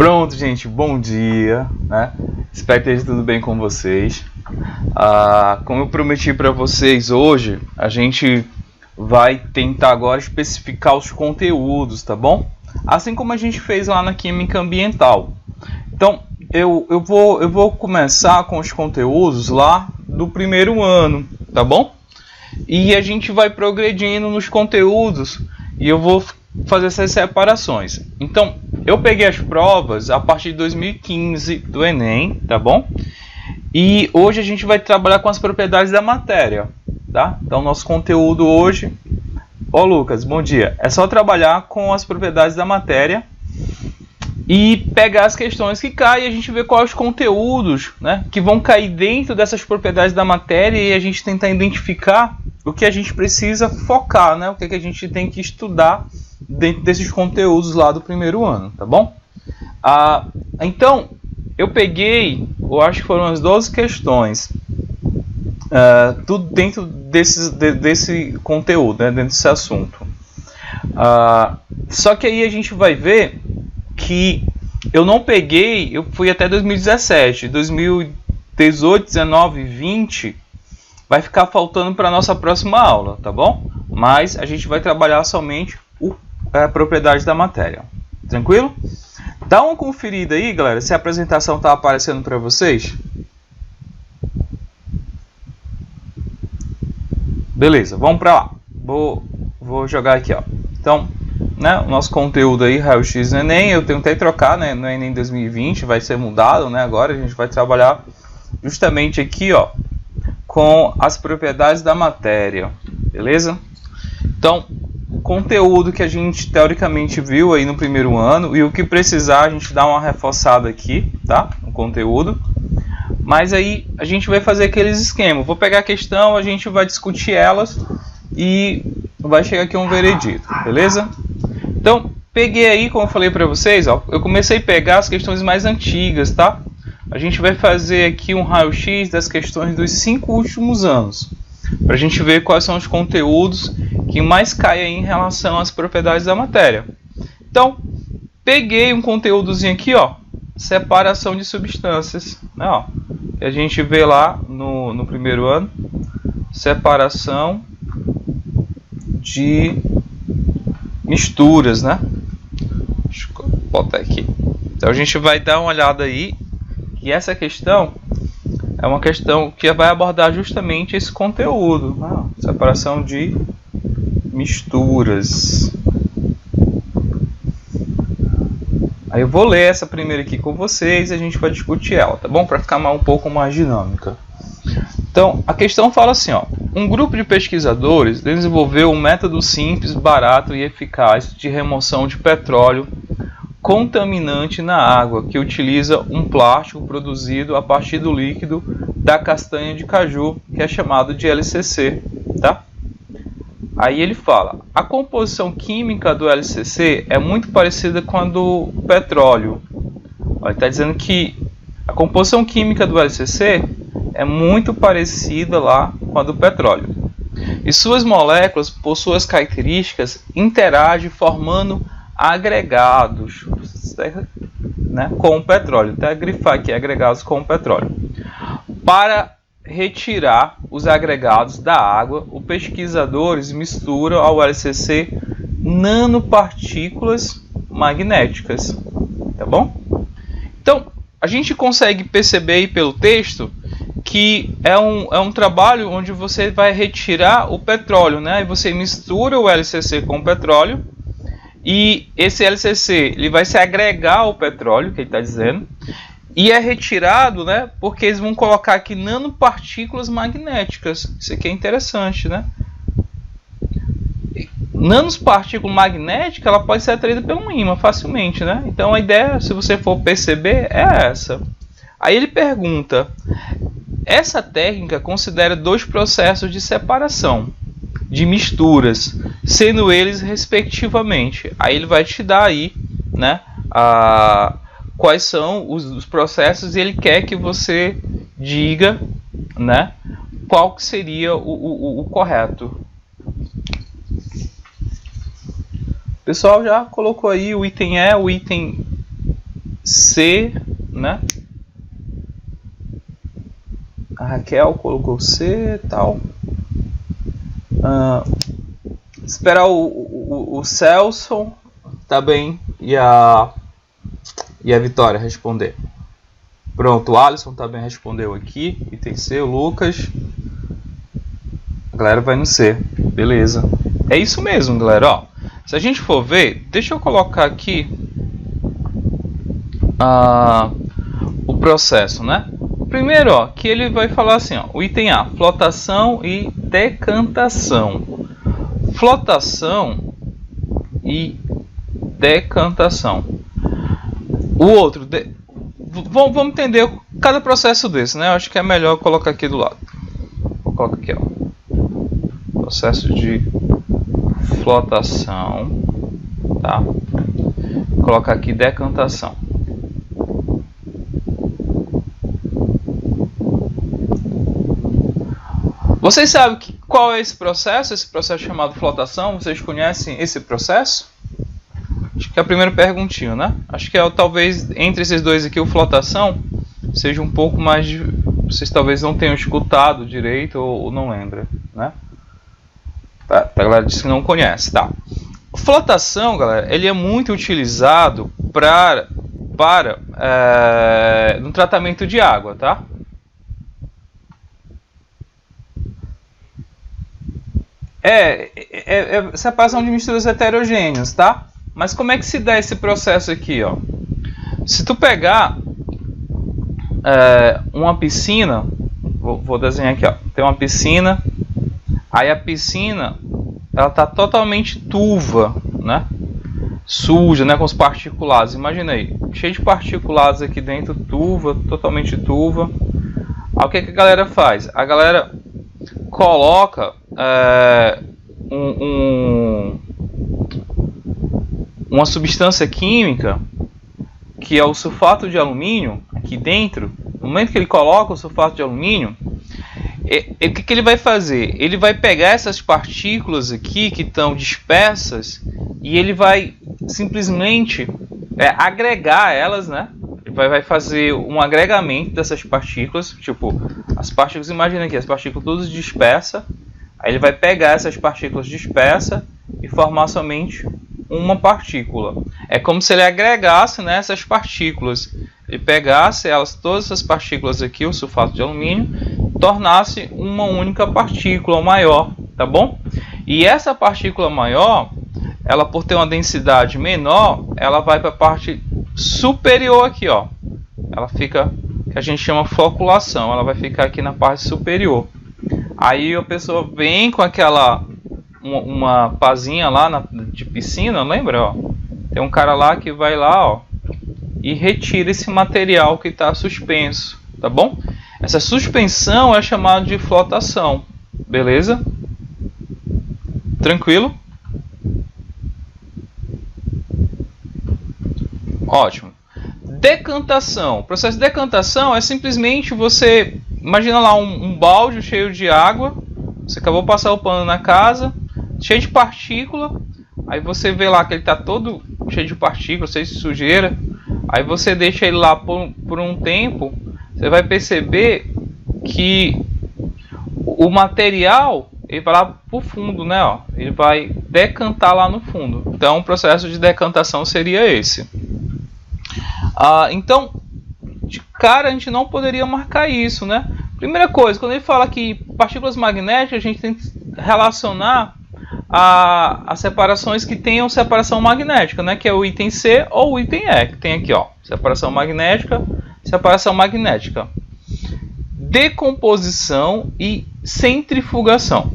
Pronto, gente, bom dia, né? Espero que esteja tudo bem com vocês. Como eu prometi para vocês hoje, a gente vai tentar agora especificar os conteúdos, tá bom? Assim como a gente fez lá na Química Ambiental. Então, eu vou começar com os conteúdos lá do primeiro ano, tá bom? E a gente vai progredindo nos conteúdos e eu vou fazer essas separações. Então, eu peguei as provas a partir de 2015 do Enem, tá bom? E hoje a gente vai trabalhar com as propriedades da matéria, tá? Então, nosso conteúdo hoje... Ó, Lucas, bom dia. É só trabalhar com as propriedades da matéria e pegar as questões que caem e a gente vê quais os conteúdos, né, que vão cair dentro dessas propriedades da matéria e a gente tentar identificar o que a gente precisa focar, né, o que a gente tem que estudar dentro desses conteúdos lá do primeiro ano, tá bom? Então, eu peguei, eu acho que foram as 12 questões, tudo dentro desse conteúdo, né, dentro desse assunto. Só que aí a gente vai ver que eu não peguei, eu fui até 2017, 2018, 19 e 20 vai ficar faltando para a nossa próxima aula, tá bom? Mas a gente vai trabalhar somente a propriedade da matéria, tranquilo? Dá uma conferida aí, galera, se a apresentação está aparecendo para vocês. Beleza, vamos para lá. Vou jogar aqui, ó. Então, né, o nosso conteúdo aí, raio-x no Enem, eu tentei trocar, né, no Enem 2020, vai ser mudado, né, agora a gente vai trabalhar justamente aqui, ó, com as propriedades da matéria, beleza? Então, o conteúdo que a gente teoricamente viu aí no primeiro ano e o que precisar a gente dá uma reforçada aqui, tá, no conteúdo. Mas aí a gente vai fazer aqueles esquemas, vou pegar a questão, a gente vai discutir elas e vai chegar aqui um veredito, beleza? Então, peguei aí, como eu falei para vocês, ó, eu comecei a pegar as questões mais antigas, tá? A gente vai fazer aqui um raio-x das questões dos 5 últimos anos, para a gente ver quais são os conteúdos que mais caem em relação às propriedades da matéria. Então, peguei um conteúdozinho aqui, ó, separação de substâncias, né, ó, que a gente vê lá no primeiro ano, separação de misturas, né? Deixa eu botar aqui. Então a gente vai dar uma olhada aí, que essa questão é uma questão que vai abordar justamente esse conteúdo, né? Separação de misturas. Aí eu vou ler essa primeira aqui com vocês e a gente vai discutir ela, tá bom? Para ficar um pouco mais dinâmica. Então, a questão fala assim, ó. Um grupo de pesquisadores desenvolveu um método simples, barato e eficaz de remoção de petróleo contaminante na água, que utiliza um plástico produzido a partir do líquido da castanha de caju, que é chamado de LCC, tá? Aí ele fala, a composição química do LCC é muito parecida com a do petróleo. Ele está dizendo que a composição química do LCC é muito parecida lá com a do petróleo. E suas moléculas, por suas características, interagem formando agregados, né, com o petróleo. Até grifar aqui, agregados com o petróleo. Para retirar os agregados da água, os pesquisadores misturam ao LCC nanopartículas magnéticas, tá bom? Então, a gente consegue perceber aí pelo texto que é um trabalho onde você vai retirar o petróleo, né? E você mistura o LCC com o petróleo e esse LCC ele vai se agregar ao petróleo, que ele está dizendo, e é retirado, né? Porque eles vão colocar aqui nanopartículas magnéticas. Isso aqui é interessante, né? Nanopartícula magnética, ela pode ser atraída por um ímã facilmente, né? Então a ideia, se você for perceber, é essa. Aí ele pergunta: essa técnica considera 2 processos de separação de misturas, sendo eles respectivamente. Aí ele vai te dar aí, né, quais são os processos e ele quer que você diga, né, qual que seria o correto. O pessoal já colocou aí o item E, o item C, né? A Raquel colocou C e tal. Esperar o Celso também e a Vitória responder. Pronto, o Alisson também respondeu aqui. Item C, o Lucas. A galera vai no C. Beleza. É isso mesmo, galera. Ó, se a gente for ver, deixa eu colocar aqui o processo, né? Primeiro, ó, que ele vai falar assim, ó, o item A, flotação e decantação. Flotação e decantação. O outro, vamos entender cada processo desse, né? Eu acho que é melhor colocar aqui do lado. Vou colocar aqui, ó, processo de flotação, tá? Vou colocar aqui decantação. Vocês sabem qual é esse processo? Esse processo chamado flotação? Vocês conhecem esse processo? Acho que é a primeira perguntinha, né? Acho que talvez entre esses dois aqui, o flotação seja um pouco mais de... Vocês talvez não tenham escutado direito ou não lembram, né? Tá, a galera disse que não conhece, tá? Flotação, galera, ele é muito utilizado no tratamento de água, tá? É separação de misturas heterogêneas, tá? Mas como é que se dá esse processo aqui, ó? Se tu pegar uma piscina, vou desenhar aqui, ó. Tem uma piscina, aí a piscina ela tá totalmente turva, né? Suja, né? Com os particulados. Imagina aí, cheio de particulados aqui dentro, turva, totalmente turva. Aí o que a galera faz? A galera coloca uma substância química que é o sulfato de alumínio aqui dentro. No momento que ele coloca o sulfato de alumínio, o que ele vai fazer? Ele vai pegar essas partículas aqui que estão dispersas e ele vai simplesmente agregar elas, né? Ele vai fazer um agregamento dessas partículas, tipo, as partículas, imagina aqui, as partículas todas dispersas. Aí ele vai pegar essas partículas dispersas e formar somente uma partícula. É como se ele agregasse, né, essas partículas. Ele pegasse elas, todas essas partículas aqui, o sulfato de alumínio, tornasse uma única partícula maior, tá bom? E essa partícula maior, ela por ter uma densidade menor, ela vai para a parte superior aqui, ó. Ela fica, que a gente chama floculação, ela vai ficar aqui na parte superior. Aí a pessoa vem com aquela uma pazinha lá de piscina, lembra? Ó? Tem um cara lá que vai lá, ó, e retira esse material que está suspenso, tá bom? Essa suspensão é chamada de flotação, beleza? Tranquilo? Ótimo. Decantação. O processo de decantação é simplesmente você... Imagina lá um balde cheio de água. Você acabou de passar o pano na casa, cheio de partícula. Aí você vê lá que ele está todo cheio de partícula, cheio de sujeira. Aí você deixa ele lá por um tempo. Você vai perceber que o material ele vai lá para o fundo, né? Ó, ele vai decantar lá no fundo. Então o processo de decantação seria esse. Então, de cara a gente não poderia marcar isso, né? Primeira coisa, quando ele fala que partículas magnéticas, a gente tem que relacionar a separações que tenham separação magnética, né? Que é o item C ou o item E, que tem aqui, ó, separação magnética, decomposição e centrifugação.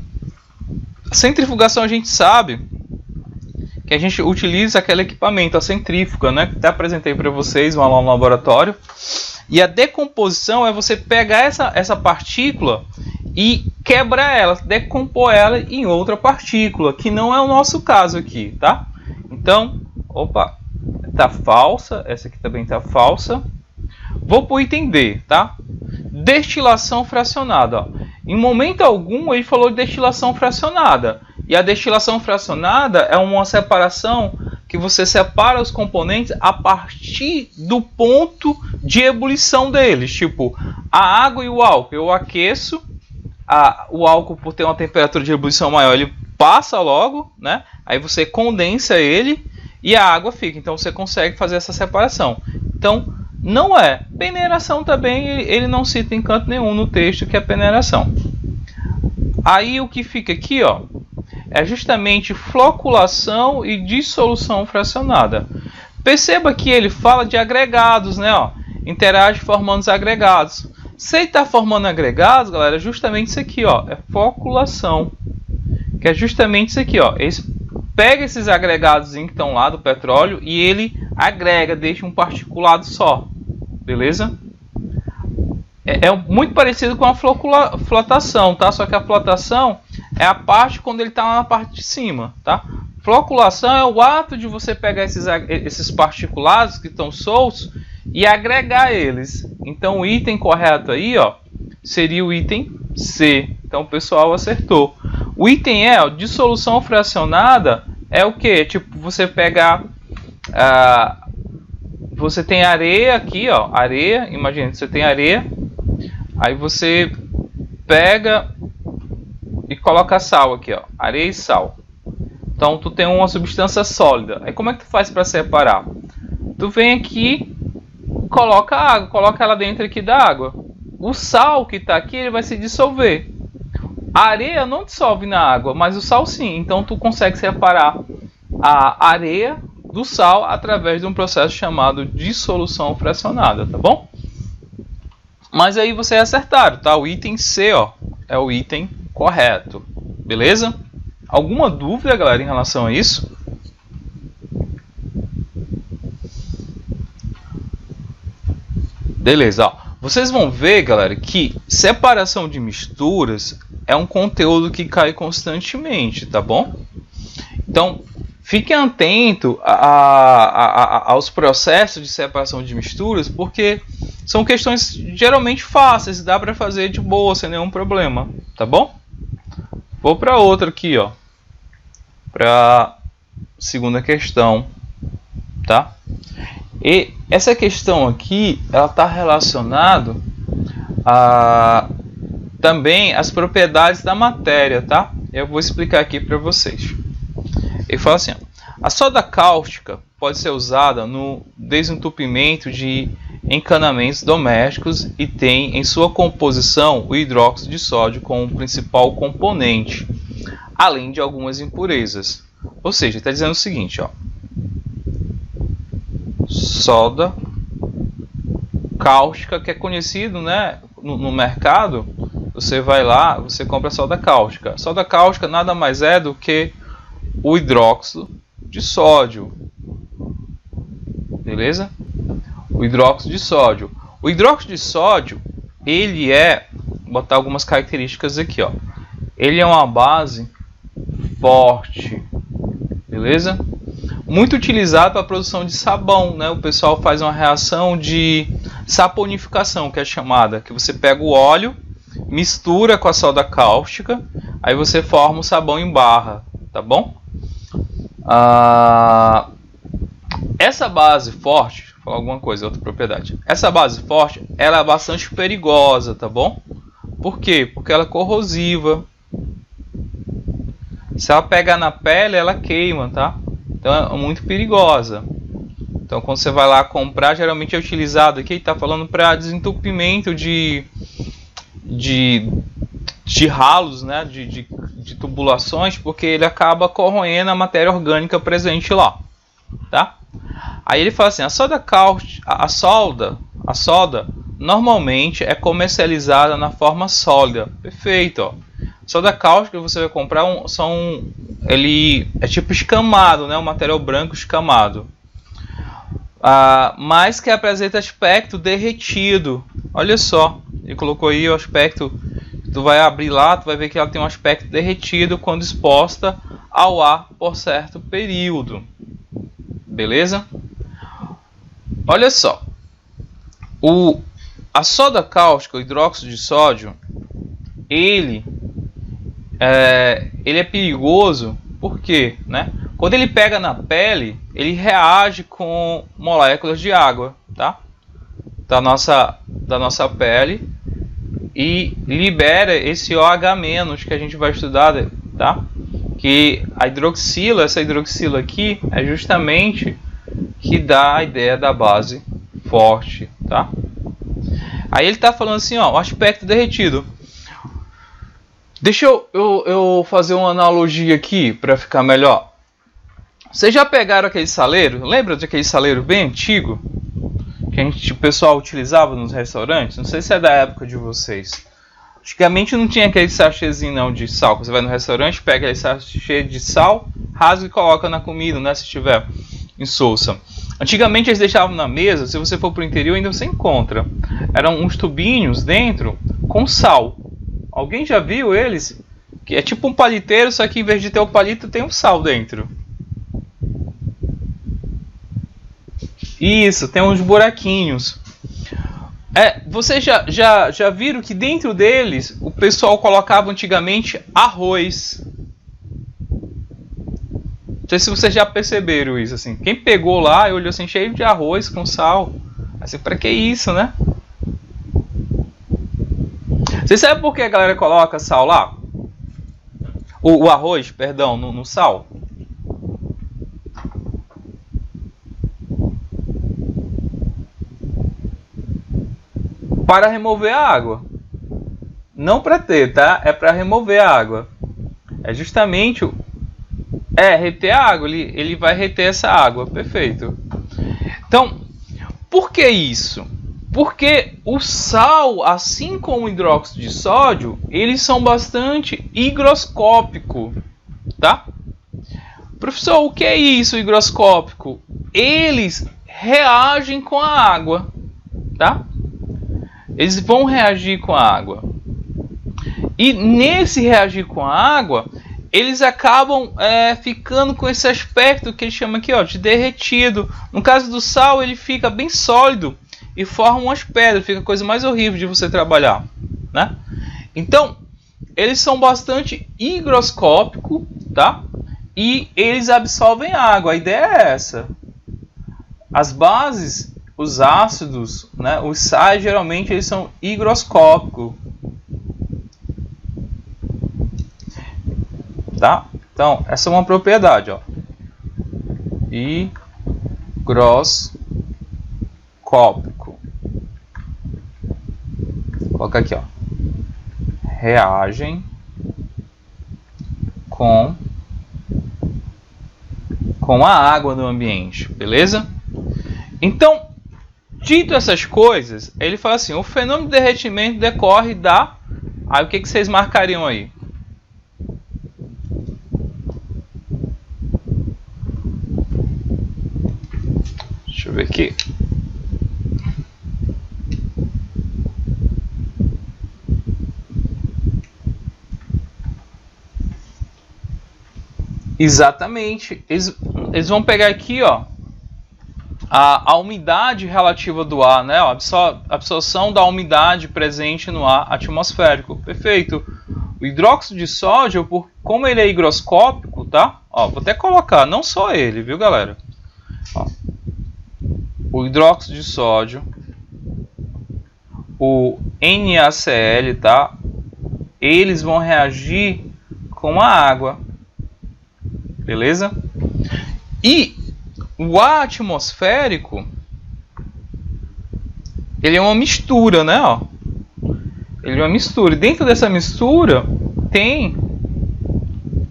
Centrifugação a gente sabe que a gente utiliza aquele equipamento, a centrífuga, né? Que até apresentei para vocês lá no laboratório. E a decomposição é você pegar essa partícula e quebrar ela, decompor ela em outra partícula, que não é o nosso caso aqui, tá? Então, opa, tá falsa, essa aqui também tá falsa. Vou para o item D, tá? Destilação fracionada. Ó. Em momento algum ele falou de destilação fracionada. E a destilação fracionada é uma separação que você separa os componentes a partir do ponto de ebulição deles. Tipo, a água e o álcool. Eu aqueço, o álcool, por ter uma temperatura de ebulição maior, ele passa logo, né? Aí você condensa ele e a água fica. Então você consegue fazer essa separação. Então, não é. Peneiração também, ele não cita em canto nenhum no texto que é peneiração. Aí o que fica aqui, ó, é justamente floculação e dissolução fracionada. Perceba que ele fala de agregados, né? Ó, interage formando os agregados. Se ele está formando agregados, galera, é justamente isso aqui, ó, é floculação. Que é justamente isso aqui, ó. Ele pega esses agregados que estão lá do petróleo e ele agrega, deixa um particulado só. Beleza? É muito parecido com a flotação, tá? Só que a flotação é a parte quando ele está na parte de cima, tá? Floculação é o ato de você pegar esses particulados que estão soltos e agregar eles. Então o item correto aí, ó, seria o item C. Então o pessoal acertou. O item E, ó, dissolução fracionada, é o que? Tipo, você pegar... você tem areia aqui, ó, areia, imagina, você tem areia, aí você pega e coloca sal aqui, ó, areia e sal. Então tu tem uma substância sólida. Aí como é que tu faz para separar? Tu vem aqui, coloca a água, coloca ela dentro aqui da água. O sal que está aqui, ele vai se dissolver. A areia não dissolve na água, mas o sal sim. Então tu consegue separar a areia do sal através de um processo chamado dissolução fracionada, tá bom? Mas aí vocês acertaram, tá? O item C, ó, é o item correto, beleza? Alguma dúvida, galera, em relação a isso? Beleza, ó. Vocês vão ver, galera, que separação de misturas é um conteúdo que cai constantemente, tá bom? Então, fiquem atentos aos processos de separação de misturas, porque são questões geralmente fáceis, dá para fazer de boa, sem nenhum problema, tá bom? Vou para outra aqui, ó, para segunda questão, tá? E essa questão aqui, ela está relacionada também às propriedades da matéria, tá? Eu vou explicar aqui para vocês. Ele fala assim, ó, a soda cáustica pode ser usada no desentupimento de encanamentos domésticos e tem em sua composição o hidróxido de sódio como principal componente, além de algumas impurezas. Ou seja, está dizendo o seguinte, ó, soda cáustica, que é conhecido, né, no mercado. Você vai lá, você compra soda cáustica. Soda cáustica nada mais é do que o hidróxido de sódio. Beleza? O hidróxido de sódio. O hidróxido de sódio, ele vou botar algumas características aqui, ó. Ele é uma base forte. Beleza? Muito utilizado para a produção de sabão, né? O pessoal faz uma reação de saponificação, que é chamada, que você pega o óleo, mistura com a soda cáustica, aí você forma o sabão em barra, tá bom? Essa base forte, vou falar alguma coisa, outra propriedade. Essa base forte, ela é bastante perigosa, tá bom? Por quê? Porque ela é corrosiva. Se ela pegar na pele, ela queima, tá? Então é muito perigosa. Então quando você vai lá comprar, geralmente é utilizado aqui, está falando para desentupimento de ralos, né? de tubulações, porque ele acaba corroendo a matéria orgânica presente lá, tá? Aí ele fala assim, a soda cáustica, a soda normalmente é comercializada na forma sólida. Perfeito, ó. Soda cáustica que você vai comprar ele é tipo escamado, né? Um material branco escamado, mas que apresenta aspecto derretido. Olha só, ele colocou aí o aspecto. Tu vai abrir lá, tu vai ver que ela tem um aspecto derretido quando exposta ao ar por certo período. Beleza? Olha só, a soda cáustica, o hidróxido de sódio, ele é perigoso. Por quê? Né? Quando ele pega na pele, ele reage com moléculas de água, tá? Da nossa pele, e libera esse OH- que a gente vai estudar, tá? Que a hidroxila, essa hidroxila aqui, é justamente que dá a ideia da base forte, tá? Aí ele está falando assim, ó, o aspecto derretido. Deixa eu fazer uma analogia aqui para ficar melhor. Vocês já pegaram aquele saleiro? Lembra daquele saleiro bem antigo que o pessoal utilizava nos restaurantes? Não sei se é da época de vocês. Antigamente não tinha aquele sachêzinho não de sal. Você vai no restaurante, pega aquele sachê de sal, rasga e coloca na comida, né, se estiver insossa. Antigamente eles deixavam na mesa, se você for para o interior ainda você encontra. Eram uns tubinhos dentro com sal. Alguém já viu eles? Que é tipo um paliteiro, só que em vez de ter o palito tem um sal dentro. Isso, tem uns buraquinhos. Vocês já viram que dentro deles o pessoal colocava antigamente arroz. Não sei se vocês já perceberam isso, assim. Quem pegou lá e olhou assim, cheio de arroz com sal. Assim, pra que isso, né? Você sabe por que a galera coloca sal lá? O arroz, perdão, no sal? Para remover a água. Não para ter, tá? É para remover a água. É justamente reter a água. Ele vai reter essa água. Perfeito. Então, por que isso? Porque o sal, assim como o hidróxido de sódio, eles são bastante higroscópicos, tá? Professor, o que é isso, higroscópico? Eles reagem com a água, tá? Eles vão reagir com a água. E nesse reagir com a água, eles acabam ficando com esse aspecto que ele chama aqui, ó, de derretido. No caso do sal, ele fica bem sólido e forma umas pedras. Fica a coisa mais horrível de você trabalhar, né? Então, eles são bastante higroscópicos, tá? E eles absorvem água. A ideia é essa. As bases, os ácidos, né, os sais, geralmente eles são higroscópicos. Tá? Então, essa é uma propriedade, ó. Higroscópico. Coloca aqui, ó. Reagem com a água no ambiente, beleza? Então, dito essas coisas, ele fala assim, o fenômeno de derretimento decorre da... Aí o que vocês marcariam aí? Deixa eu ver aqui. Exatamente. Eles vão pegar aqui, ó, a umidade relativa do ar, né? A absorção da umidade presente no ar atmosférico. Perfeito. O hidróxido de sódio, como ele é higroscópico, tá? Ó, vou até colocar, não só ele, viu, galera? Ó. O hidróxido de sódio, o NaCl, tá? Eles vão reagir com a água. Beleza? E o ar atmosférico, ele é uma mistura, né? Ó. Ele é uma mistura. E dentro dessa mistura tem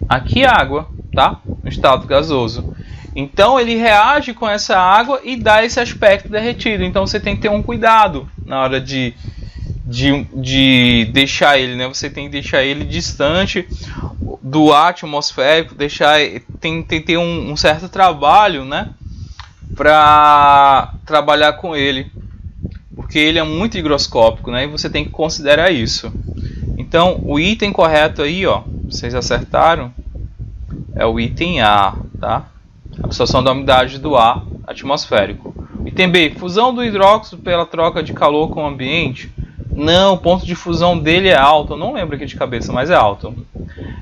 aqui água, tá? No estado gasoso. Então ele reage com essa água e dá esse aspecto derretido. Então você tem que ter um cuidado na hora de deixar ele, né? Você tem que deixar ele distante do ar atmosférico, tem que ter um certo trabalho, né? Para trabalhar com ele, porque ele é muito higroscópico, né? E você tem que considerar isso. Então o item correto aí, ó, vocês acertaram, é o item A, tá? Absorção da umidade do ar atmosférico. Item B, fusão do hidróxido pela troca de calor com o ambiente. Não, o ponto de fusão dele é alto. Eu não lembro aqui de cabeça, mas é alto.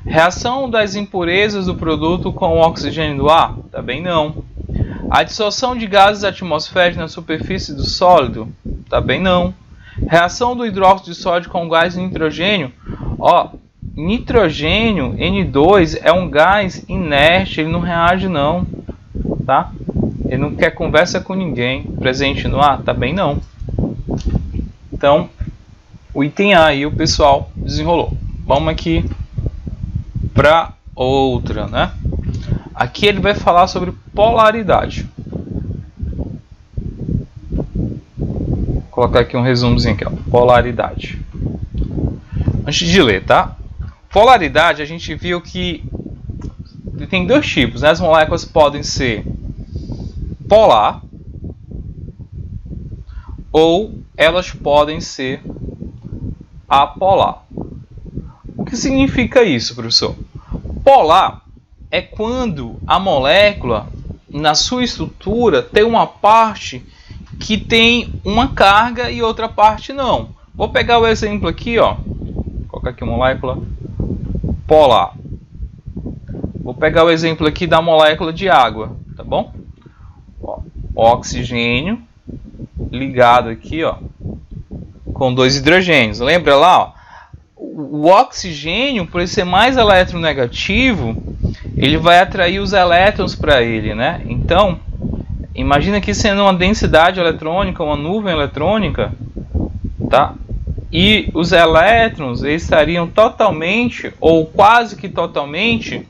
Reação das impurezas do produto com o oxigênio do ar? Também não. A dissolução de gases atmosféricos na superfície do sólido? Também não. Reação do hidróxido de sódio com gás nitrogênio? Ó, nitrogênio, N2, é um gás inerte, ele não reage não, tá? Ele não quer conversa com ninguém. Presente no ar? Também não. Então, o item A aí o pessoal desenrolou. Vamos aqui para outra, né? Aqui ele vai falar sobre polaridade. Vou colocar aqui um resumozinho aqui, ó. Polaridade. Antes de ler, tá? Polaridade, a gente viu que tem dois tipos, né? As moléculas podem ser polar ou elas podem ser apolar. O que significa isso, professor? Polar é quando a molécula, na sua estrutura, tem uma parte que tem uma carga e outra parte não. Vou pegar o exemplo aqui, ó. Vou colocar aqui uma molécula polar. Vou pegar o exemplo aqui da molécula de água, tá bom? Ó, oxigênio ligado aqui, ó, com dois hidrogênios. Lembra lá, ó? O oxigênio, por ele ser mais eletronegativo, ele vai atrair os elétrons para ele, né? Então, imagina aqui sendo uma densidade eletrônica, uma nuvem eletrônica, tá? E os elétrons eles estariam totalmente, ou quase que totalmente,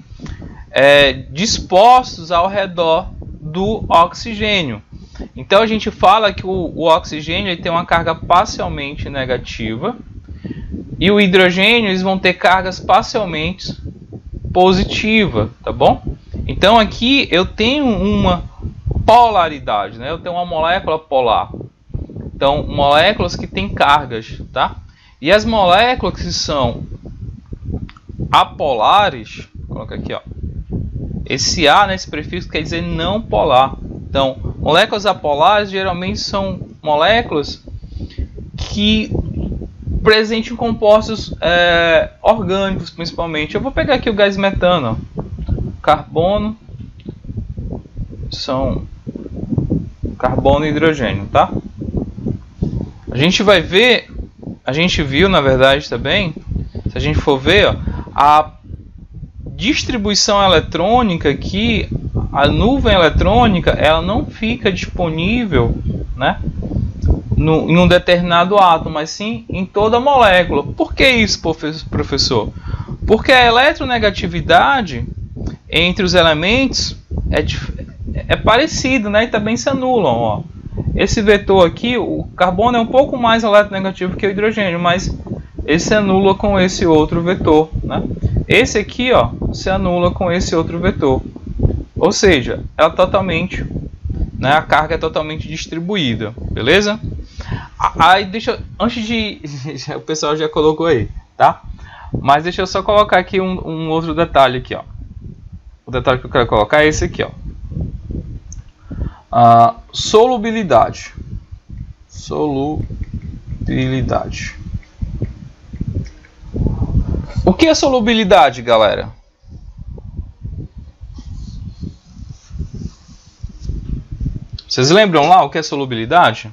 dispostos ao redor do oxigênio. Então a gente fala que o oxigênio ele tem uma carga parcialmente negativa e o hidrogênio eles vão ter cargas parcialmente positivas, tá bom? Então aqui eu tenho uma polaridade, né? Eu tenho uma molécula polar. Então moléculas que têm cargas, tá? E as moléculas que são apolares, vou colocar aqui, ó. Esse A nesse prefixo quer dizer não polar. Então, moléculas apolares geralmente são moléculas que apresentam compostos orgânicos, principalmente. Eu vou pegar aqui o gás metano, ó. Carbono, são carbono e hidrogênio, tá? A gente vai ver, a gente viu na verdade também, se a gente for ver, ó, a distribuição eletrônica aqui, a nuvem eletrônica, ela não fica disponível, né, em um determinado átomo, mas sim em toda a molécula. Por que isso, professor? Porque a eletronegatividade entre os elementos é parecida, né, e também se anulam. Ó. Esse vetor aqui, o carbono é um pouco mais eletronegativo que o hidrogênio, mas ele se anula com esse outro vetor, né? Esse aqui, ó, se anula com esse outro vetor. Ou seja, ela totalmente, né, a carga é totalmente distribuída, beleza? Aí deixa, antes de o pessoal já colocou aí, tá? Mas deixa eu só colocar aqui um outro detalhe aqui, ó. O detalhe que eu quero colocar é esse aqui, ó. Solubilidade. Solubilidade. O que é solubilidade, galera? Vocês lembram lá o que é solubilidade?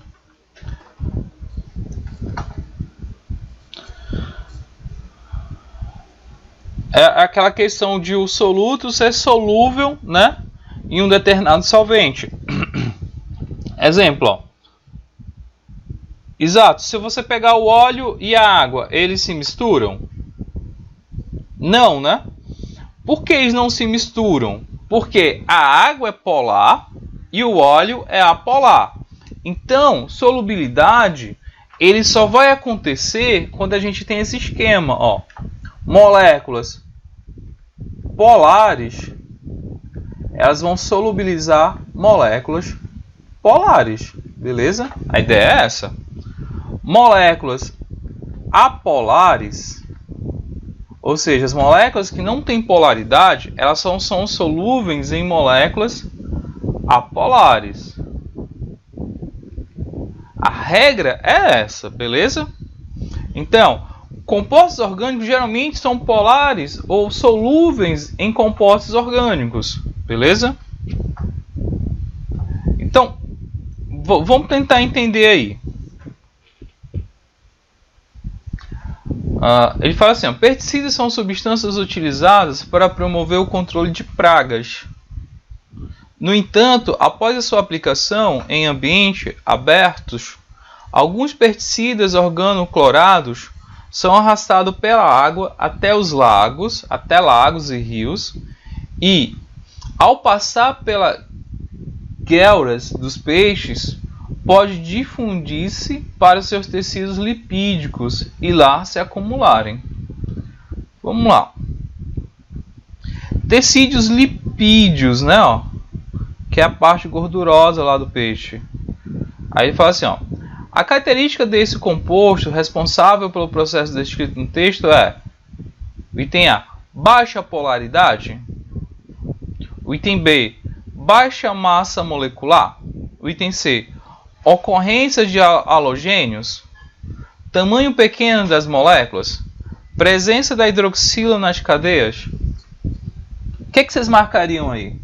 É aquela questão de o soluto ser solúvel, né, em um determinado solvente. Exemplo, ó. Exato, se você pegar o óleo e a água, eles se misturam? Não, né? Por que eles não se misturam? Porque a água é polar e o óleo é apolar. Então, solubilidade, ele só vai acontecer quando a gente tem esse esquema, ó. Moléculas polares, elas vão solubilizar moléculas polares, beleza? A ideia é essa. Moléculas apolares, ou seja, as moléculas que não têm polaridade, elas são solúveis em moléculas apolares. A regra é essa, beleza? Então, Compostos orgânicos geralmente são polares ou solúveis em compostos orgânicos, beleza? Então, vamos tentar entender aí. Ele fala assim, ó, pesticidas são substâncias utilizadas para promover o controle de pragas. No entanto, após a sua aplicação em ambientes abertos, alguns pesticidas organoclorados são arrastados pela água até lagos e rios, e ao passar pelas guelras dos peixes, pode difundir-se para os seus tecidos lipídicos e lá se acumularem. Vamos lá. Tecidos lipídeos, né, ó, que é a parte gordurosa lá do peixe. Aí ele fala assim, ó, a característica desse composto responsável pelo processo descrito no texto é: o item A, baixa polaridade. O item B, baixa massa molecular. O item C, ocorrência de halogênios. Tamanho pequeno das moléculas. Presença da hidroxila nas cadeias. O que vocês marcariam aí?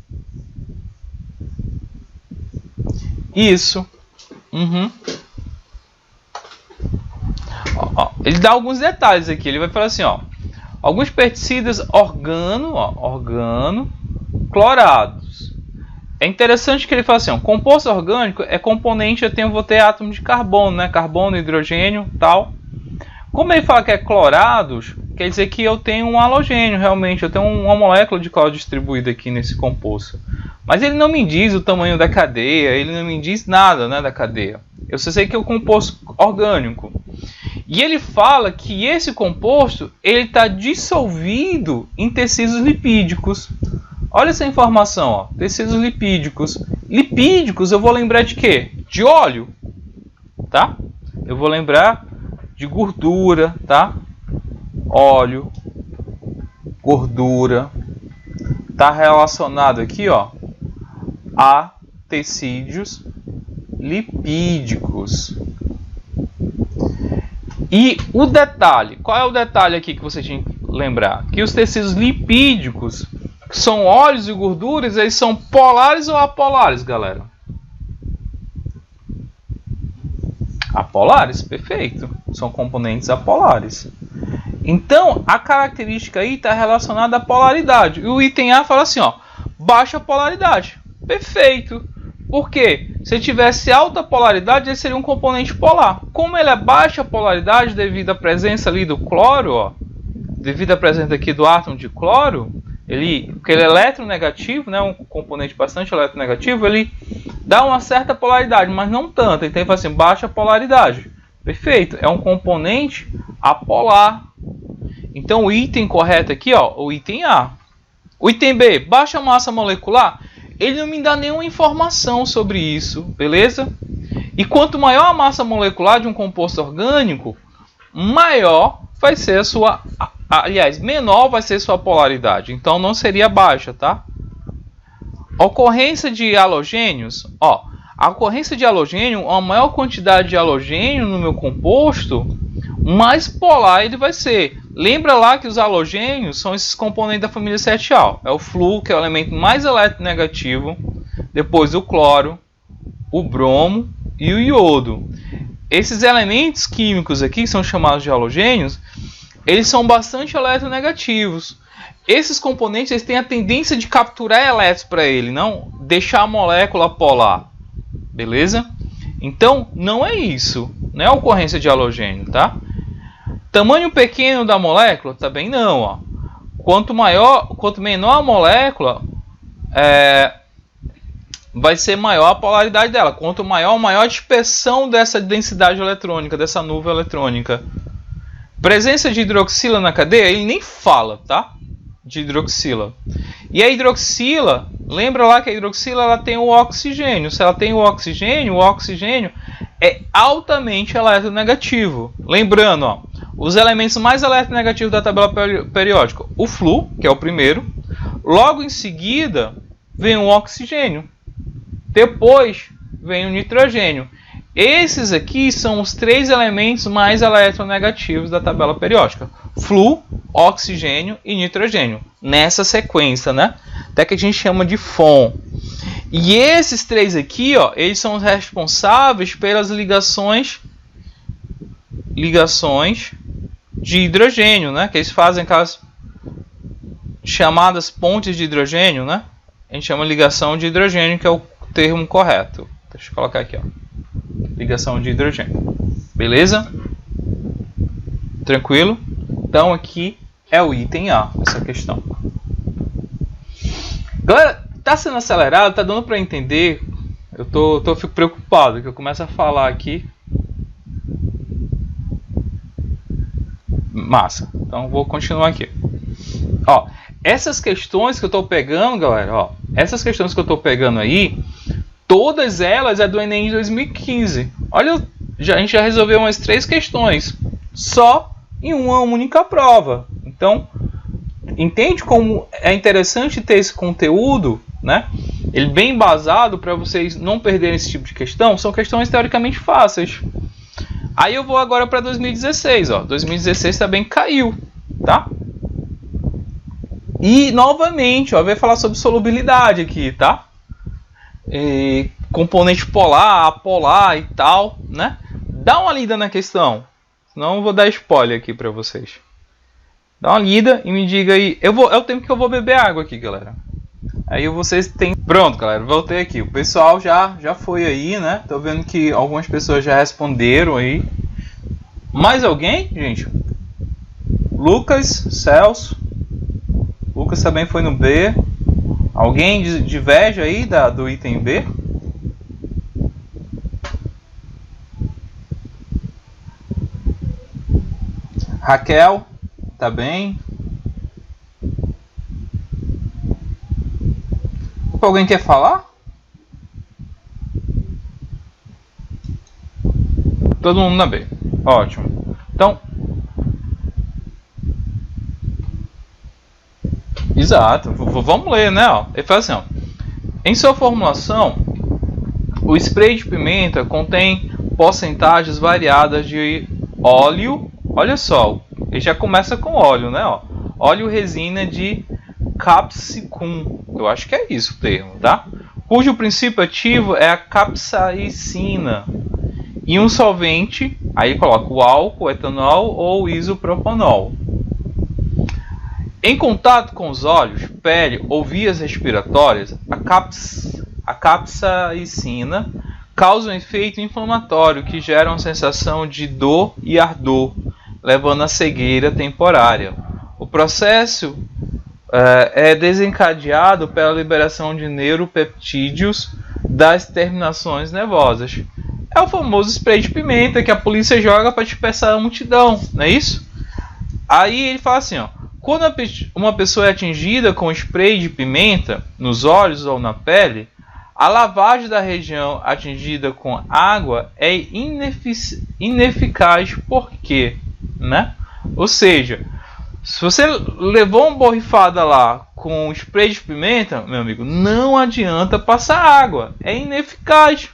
Isso. Ele dá alguns detalhes aqui. Ele vai falar assim, ó, alguns pesticidas organoclorados. É interessante que ele fala assim, ó, composto orgânico é componente, eu vou ter átomo de carbono, né? Carbono, hidrogênio, tal. Como ele fala que é clorados, quer dizer que eu tenho um halogênio, realmente. Eu tenho uma molécula de cloro distribuída aqui nesse composto. Mas ele não me diz o tamanho da cadeia, ele não me diz nada, né, da cadeia. Eu só sei que é um composto orgânico. E ele fala que esse composto está dissolvido em tecidos lipídicos. Olha essa informação, ó. Tecidos lipídicos. Lipídicos, eu vou lembrar de quê? De óleo, tá? Eu vou lembrar de gordura, tá? Óleo, gordura. Está relacionado aqui, ó, a tecidos lipídicos. E o detalhe, qual é o detalhe aqui que você tinha que lembrar? Que os tecidos lipídicos, que são óleos e gorduras, eles são polares ou apolares, galera? Apolares, perfeito. São componentes apolares. Então, a característica aí está relacionada à polaridade. E o item A fala assim, ó, baixa polaridade. Perfeito. Por quê? Se tivesse alta polaridade, ele seria um componente polar. Como ele é baixa polaridade devido à presença ali do cloro, ó, devido à presença aqui do átomo de cloro, porque ele é eletronegativo, né, um componente bastante eletronegativo, ele dá uma certa polaridade, mas não tanto. Então ele fala assim, baixa polaridade. Perfeito. É um componente apolar. Então o item correto aqui, ó, o item A. O item B, baixa massa molecular. Ele não me dá nenhuma informação sobre isso, beleza? E quanto maior a massa molecular de um composto orgânico, maior vai ser a sua... Aliás, menor vai ser sua polaridade. Então não seria baixa, tá? Ocorrência de halogênios. Ó, a ocorrência de halogênio, a maior quantidade de halogênio no meu composto, mais polar ele vai ser. Lembra lá que os halogênios são esses componentes da família 7A. É o flúor, que é o elemento mais eletronegativo. Depois o cloro, o bromo e o iodo. Esses elementos químicos aqui, que são chamados de halogênios, eles são bastante eletronegativos. Esses componentes eles têm a tendência de capturar elétrons para ele, não deixar a molécula polar. Beleza? Então, não é isso. Não é a ocorrência de halogênio, tá? Tamanho pequeno da molécula? Também não. Ó. Quanto menor a molécula, vai ser maior a polaridade dela. Quanto maior a dispersão dessa densidade eletrônica, dessa nuvem eletrônica. Presença de hidroxila na cadeia, ele nem fala, tá? De hidroxila. E a hidroxila, lembra lá que a hidroxila ela tem o oxigênio. Se ela tem o oxigênio é altamente eletronegativo. Lembrando, ó, os elementos mais eletronegativos da tabela periódica. O flúor, que é o primeiro. Logo em seguida, vem o oxigênio. Depois, vem o nitrogênio. Esses aqui são os 3 elementos mais eletronegativos da tabela periódica: flúor, oxigênio e nitrogênio. Nessa sequência, né? Até que a gente chama de FON. E esses 3 aqui, ó, eles são os responsáveis pelas ligações de hidrogênio, né? Que eles fazem aquelas chamadas pontes de hidrogênio, né? A gente chama ligação de hidrogênio, que é o termo correto. Deixa eu colocar aqui, ó. Ligação de hidrogênio. Beleza? Tranquilo? Então aqui é o item A, essa questão. Galera, tá sendo acelerado, tá dando para entender? Eu fico preocupado que eu começo a falar aqui. Massa. Então vou continuar aqui. Ó, essas questões que eu estou pegando, galera, ó, essas questões que eu estou pegando aí, todas elas é do Enem de 2015. Olha, a gente já resolveu umas 3 questões só em uma única prova. Então, entende como é interessante ter esse conteúdo, né? Ele bem embasado para vocês não perderem esse tipo de questão. São questões teoricamente fáceis. Aí eu vou agora para 2016, ó. 2016 também caiu, tá? E novamente, ó, vai falar sobre solubilidade aqui, tá? Componente polar, apolar e tal, né? Dá uma lida na questão, senão eu vou dar spoiler aqui para vocês. Dá uma lida e me diga aí. É o tempo que eu vou beber água aqui, galera. Aí vocês têm... Pronto, galera, voltei aqui. O pessoal já foi aí, né? Tô vendo que algumas pessoas já responderam aí. Mais alguém, gente? Lucas, Celso. Lucas também foi no B. Alguém diverge aí do item B? Raquel, tá bem? Alguém quer falar? Todo mundo na B. Ótimo. Então, exato. Vamos ler, né? Ó. Ele fala assim, ó. Em sua formulação, o spray de pimenta contém porcentagens variadas de óleo. Olha só, ele já começa com óleo, né? Ó. Óleo resina de capsicum. Eu acho que é isso o termo, tá? Cujo princípio ativo é a capsaicina. E um solvente, aí coloca o álcool, o etanol ou o isopropanol. Em contato com os olhos, pele ou vias respiratórias, a capsaicina causa um efeito inflamatório que gera uma sensação de dor e ardor, levando à cegueira temporária. O processo é desencadeado pela liberação de neuropeptídeos das terminações nervosas. É o famoso spray de pimenta que a polícia joga para dispersar a multidão, não é isso? Aí ele fala assim, ó, quando uma pessoa é atingida com spray de pimenta nos olhos ou na pele, a lavagem da região atingida com água é ineficaz. Por quê? Né? Ou seja, se você levou uma borrifada lá com spray de pimenta, meu amigo, não adianta passar água. É ineficaz.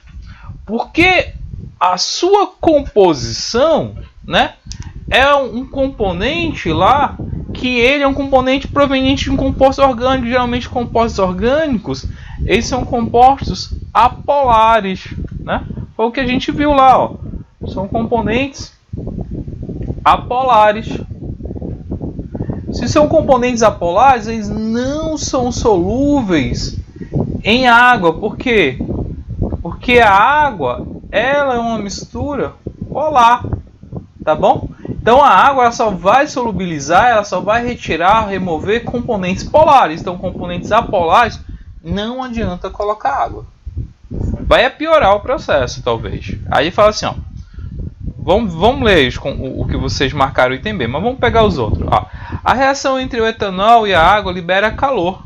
Porque a sua composição, né, é um componente lá que ele é um componente proveniente de um composto orgânico. Geralmente compostos orgânicos, eles são compostos apolares, né? Foi o que a gente viu lá, ó. São componentes apolares. Se são componentes apolares, eles não são solúveis em água. Por quê? Porque a água, ela é uma mistura polar, tá bom? Então a água ela só vai solubilizar, ela só vai retirar, remover componentes polares. Então componentes apolares, não adianta colocar água. Vai piorar o processo, talvez. Aí fala assim, ó. Vamos ler o que vocês marcaram o item B, mas vamos pegar os outros. Ó. A reação entre o etanol e a água libera calor,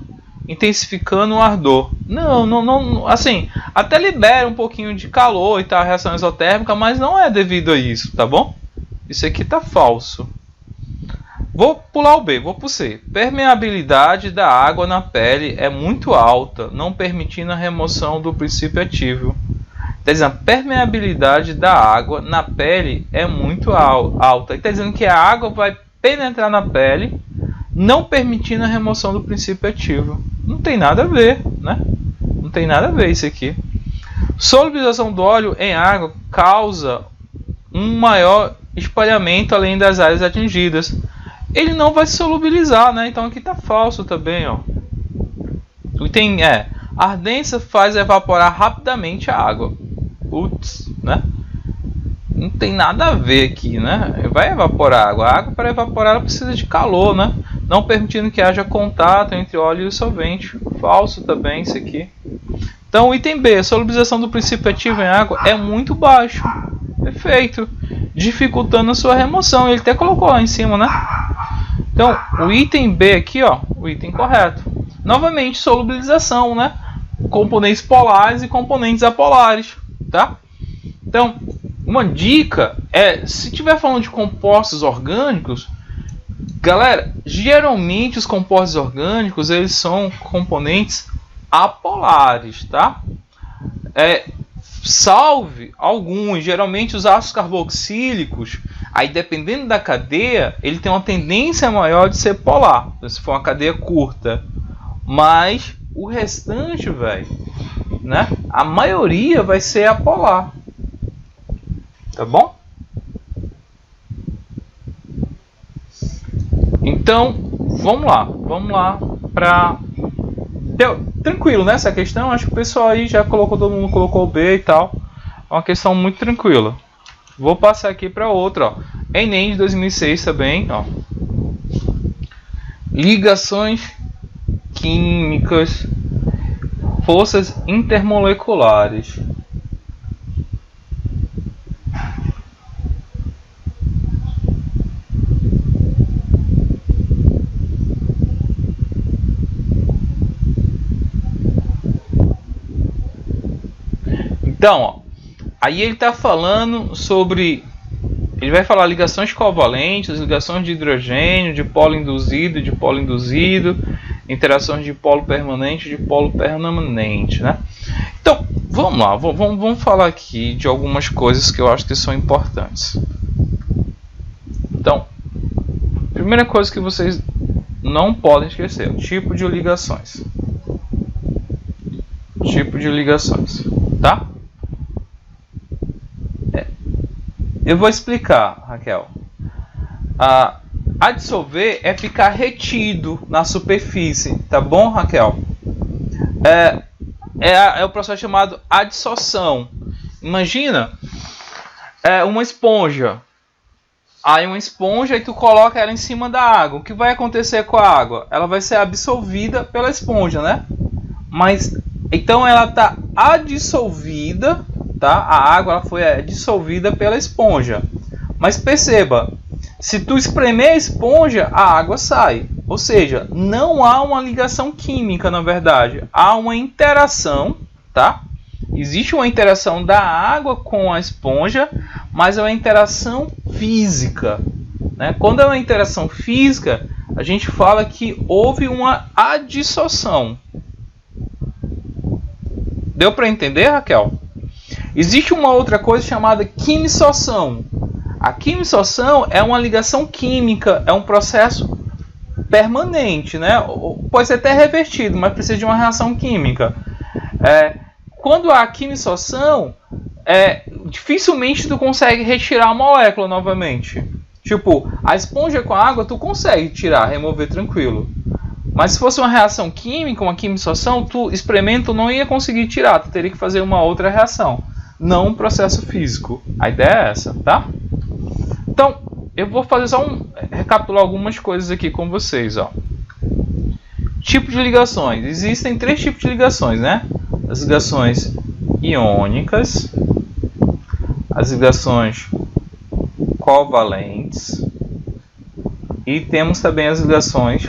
intensificando o ardor. Não, assim, até libera um pouquinho de calor e tal, a reação exotérmica, mas não é devido a isso, tá bom? Isso aqui tá falso. Vou pular o B, vou pro C. Permeabilidade da água na pele é muito alta, não permitindo a remoção do princípio ativo. Está dizendo a permeabilidade da água na pele é muito alta. E está dizendo que a água vai penetrar na pele, não permitindo a remoção do princípio ativo. Não tem nada a ver, né? Não tem nada a ver isso aqui. Solubilização do óleo em água causa um maior espalhamento além das áreas atingidas. Ele não vai se solubilizar, né? Então aqui está falso também, ó. O item a ardência faz evaporar rapidamente a água. Putz, né? Não tem nada a ver aqui, né? Vai evaporar a água. A água, para evaporar, ela precisa de calor, né? Não permitindo que haja contato entre óleo e solvente. Falso também isso aqui. Então, o item B, a solubilização do princípio ativo em água é muito baixo. Perfeito. Dificultando a sua remoção. Ele até colocou lá em cima, né? Então, o item B aqui, ó, o item correto. Novamente, solubilização, né? Componentes polares e componentes apolares, tá? Então, uma dica é, se estiver falando de compostos orgânicos, galera, geralmente os compostos orgânicos, eles são componentes apolares, tá? Salve alguns, geralmente os ácidos carboxílicos, aí dependendo da cadeia, ele tem uma tendência maior de ser polar, se for uma cadeia curta. Mas o restante, velho, né? A maioria vai ser apolar. Tá bom? Então, vamos lá para tranquilo nessa questão. Acho que o pessoal aí já colocou, todo mundo colocou o B e tal. É uma questão muito tranquila. Vou passar aqui para outra, ó. Enem de 2006 também, ó. Ligações químicas, forças intermoleculares. Então, ó, aí ele está falando sobre, ele vai falar ligações covalentes, ligações de hidrogênio, de polo induzido e de polo induzido, interações de polo permanente e de polo permanente, né? Então, vamos lá, vamos falar aqui de algumas coisas que eu acho que são importantes. Então, primeira coisa que vocês não podem esquecer, o tipo de ligações. Tipo de ligações, tá? Eu vou explicar, Raquel. A dissolver é ficar retido na superfície, tá bom, Raquel? É o processo chamado adsorção. Imagina uma esponja. Aí uma esponja e tu coloca ela em cima da água. O que vai acontecer com a água? Ela vai ser absorvida pela esponja, né? Mas então ela está adsorvida, tá? A água ela foi dissolvida pela esponja. Mas perceba, se tu espremer a esponja, a água sai. Ou seja, não há uma ligação química, na verdade. Há uma interação, tá? Existe uma interação da água com a esponja, mas é uma interação física, né? Quando é uma interação física, a gente fala que houve uma adsorção. Deu para entender, Raquel? Existe uma outra coisa chamada quimisorção. A quimisorção é uma ligação química, é um processo permanente, né? Pode ser até revertido, mas precisa de uma reação química. Quando há quimisorção, dificilmente tu consegue retirar a molécula novamente. Tipo, a esponja com a água tu consegue tirar, remover tranquilo. Mas se fosse uma reação química, uma quimisorção, tu experimento não ia conseguir tirar, tu teria que fazer uma outra reação, não um processo físico. A ideia é essa, tá? Então, eu vou fazer só recapitular algumas coisas aqui com vocês, ó. Tipo de ligações. Existem 3 tipos de ligações, né? As ligações iônicas, as ligações covalentes e temos também as ligações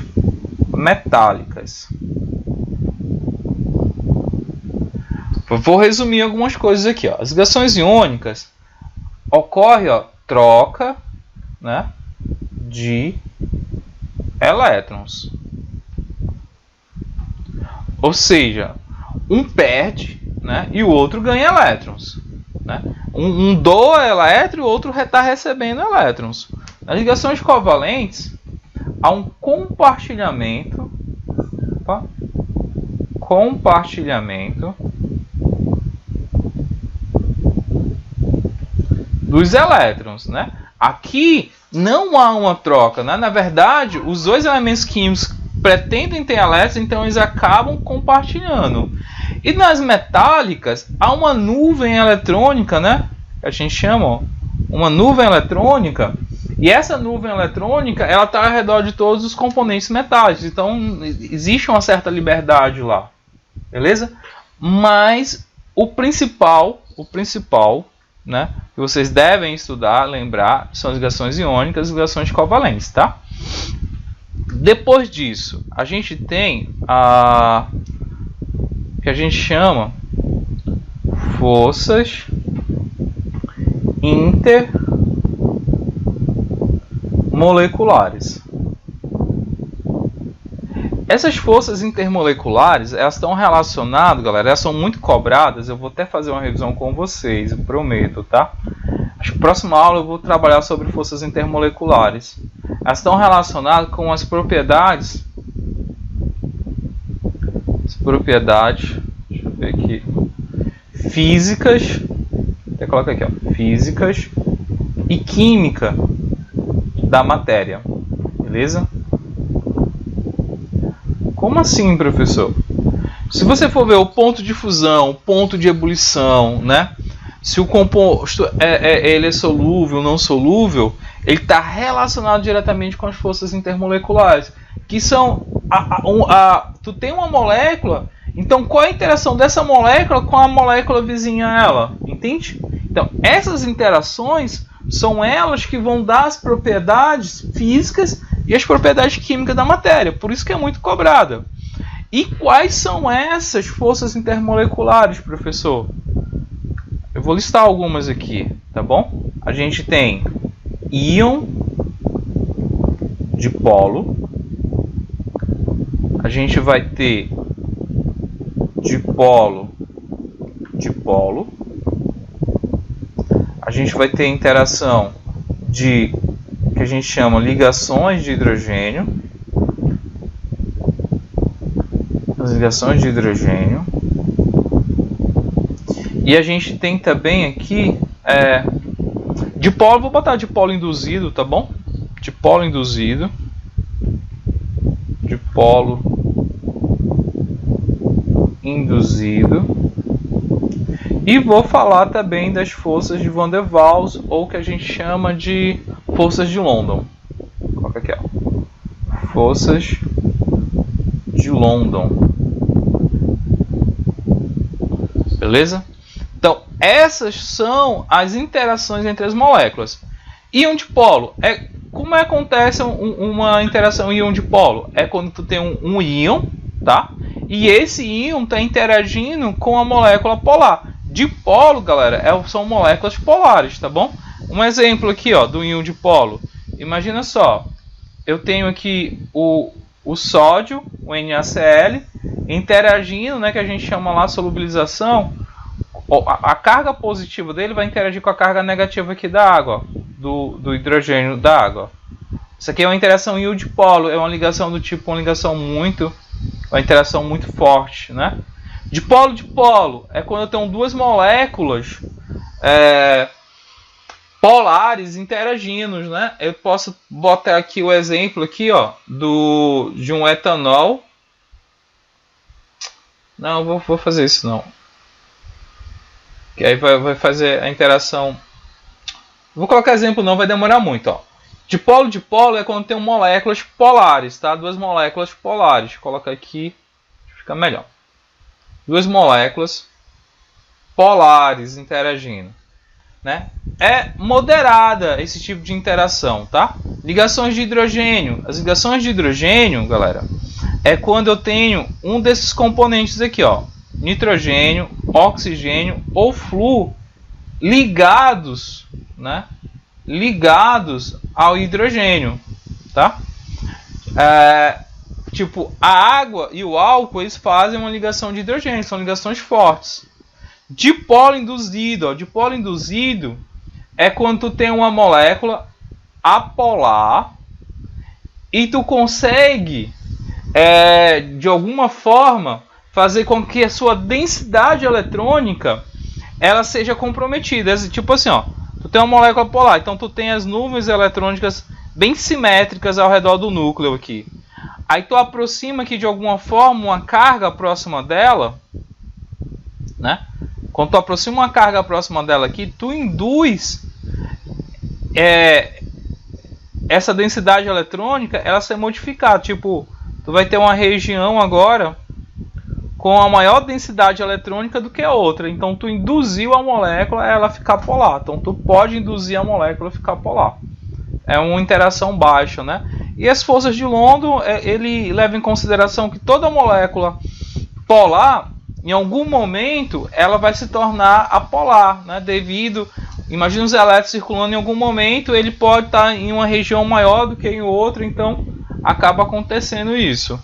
metálicas. Eu vou resumir algumas coisas aqui, ó. As ligações iônicas ocorre, ó, troca, né, de elétrons. Ou seja, um perde, né, e o outro ganha elétrons. né? Um doa elétron e o outro está recebendo elétrons. Nas ligações covalentes, há um compartilhamento, dos elétrons, né? Aqui não há uma troca, né? Na verdade, os dois elementos químicos pretendem ter elétrons, então eles acabam compartilhando. E nas metálicas, há uma nuvem eletrônica, né? Que a gente chama, ó, uma nuvem eletrônica. E essa nuvem eletrônica, ela está ao redor de todos os componentes metálicos. Então, existe uma certa liberdade lá. Beleza? Mas o principal, né, que vocês devem estudar, lembrar, são as ligações iônicas e as ligações covalentes, tá? Depois disso, a gente tem a que a gente chama forças intermoleculares. Essas forças intermoleculares, elas estão relacionadas, galera, elas são muito cobradas. Eu vou até fazer uma revisão com vocês, eu prometo, tá? Acho que na próxima aula eu vou trabalhar sobre forças intermoleculares. Elas estão relacionadas com as propriedades, deixa eu ver aqui, físicas, até coloca aqui, ó, físicas e química da matéria, beleza? Como assim, professor? Se você for ver o ponto de fusão, o ponto de ebulição, né? Se o composto ele é solúvel ou não solúvel, ele está relacionado diretamente com as forças intermoleculares, que são tu tem uma molécula, então qual é a interação dessa molécula com a molécula vizinha a ela? Entende? Então, essas interações são elas que vão dar as propriedades físicas e as propriedades químicas da matéria, por isso que é muito cobrada. E quais são essas forças intermoleculares, professor? Eu vou listar algumas aqui, tá bom? A gente tem íon dipolo, a gente vai ter dipolo, a gente vai ter interação de que a gente chama ligações de hidrogênio, as ligações de hidrogênio, e a gente tem também aqui dipolo, vou botar dipolo induzido, tá bom? Dipolo induzido, e vou falar também das forças de Van der Waals, ou que a gente chama de forças de London. Coloca aqui, ó. Forças de London. Beleza? Então, essas são as interações entre as moléculas. Íon dipolo como acontece uma interação íon dipolo? É quando tu tem um íon, tá? E esse íon está interagindo com a molécula polar. Dipolo, galera, são moléculas polares, tá bom? Um exemplo aqui, ó, do íon dipolo. Imagina só, eu tenho aqui o sódio, o NaCl, interagindo, né, que a gente chama lá solubilização. A carga positiva dele vai interagir com a carga negativa aqui da água, ó, do hidrogênio da água. Isso aqui é uma interação íon-dipolo, é uma ligação do tipo, uma interação muito forte, né? Dipolo-dipolo é quando eu tenho duas moléculas polares interagindo, né? Eu posso botar aqui o exemplo aqui, ó, de um etanol. Não, vou fazer isso não. Que aí vai fazer a interação. Vou colocar exemplo não, vai demorar muito, ó. Dipolo-dipolo é quando tem moléculas polares, tá? Duas moléculas polares. Coloca aqui, fica melhor. Duas moléculas polares interagindo, né? É moderada esse tipo de interação, tá? Ligações de hidrogênio. As ligações de hidrogênio, galera, é quando eu tenho um desses componentes aqui, ó, nitrogênio, oxigênio ou flúor ligados, né? Ligados ao hidrogênio, tá? Tipo, a água e o álcool, eles fazem uma ligação de hidrogênio, são ligações fortes. Dipolo induzido. Ó. Dipolo induzido é quando tu tem uma molécula apolar e tu consegue, de alguma forma, fazer com que a sua densidade eletrônica ela seja comprometida. Tipo assim, ó, tu tem uma molécula polar, então tu tem as nuvens eletrônicas bem simétricas ao redor do núcleo aqui. Aí tu aproxima aqui de alguma forma uma carga próxima dela, né? Quando tu aproxima uma carga próxima dela aqui, tu induz essa densidade eletrônica ela ser modificada. Tipo, tu vai ter uma região agora com a maior densidade eletrônica do que a outra. Então tu induziu a molécula a ela ficar polar. Então tu pode induzir a molécula a ficar polar. É uma interação baixa, né? E as forças de London, ele leva em consideração que toda molécula polar, em algum momento, ela vai se tornar apolar, né? Devido, imagina os elétrons circulando em algum momento, ele pode estar em uma região maior do que em outra, então acaba acontecendo isso.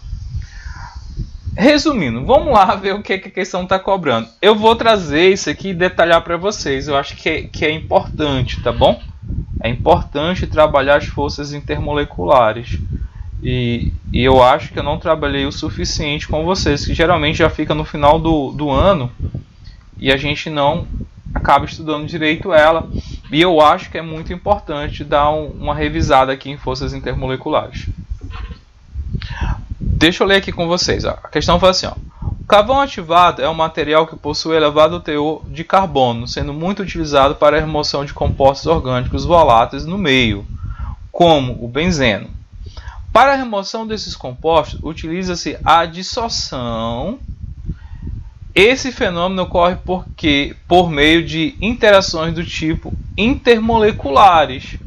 Resumindo, vamos lá ver o que a questão está cobrando. Eu vou trazer isso aqui e detalhar para vocês. Eu acho que é importante, tá bom? É importante trabalhar as forças intermoleculares. E eu acho que eu não trabalhei o suficiente com vocês, que geralmente já fica no final do ano e a gente não acaba estudando direito ela. E eu acho que é muito importante dar uma revisada aqui em forças intermoleculares. Deixa eu ler aqui com vocês. Ó. A questão fala assim: ó, o carvão ativado é um material que possui elevado teor de carbono, sendo muito utilizado para a remoção de compostos orgânicos voláteis no meio, como o benzeno. Para a remoção desses compostos, utiliza-se a dissorção. Esse fenômeno ocorre por meio de interações do tipo intermoleculares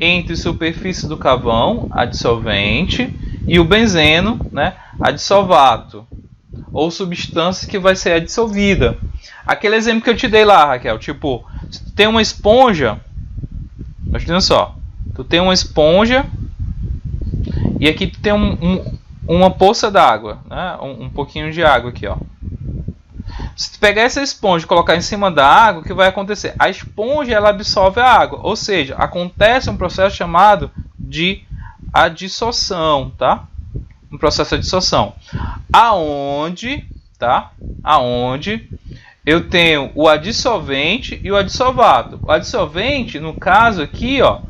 entre superfície do carvão, a dissolvente, e o benzeno, né, adissolvato, ou substância que vai ser adissolvida. Aquele exemplo que eu te dei lá, Raquel, tipo, se tu tem uma esponja, imagina só, tu tem uma esponja e aqui tu tem uma poça d'água, né, um pouquinho de água aqui, ó. Se tu pegar essa esponja e colocar em cima da água, o que vai acontecer? A esponja ela absorve a água, ou seja, acontece um processo chamado de adsorção, tá? Um processo de adsorção, aonde eu tenho o adsolvente e o adsolvato. O adsolvente, no caso aqui, ó,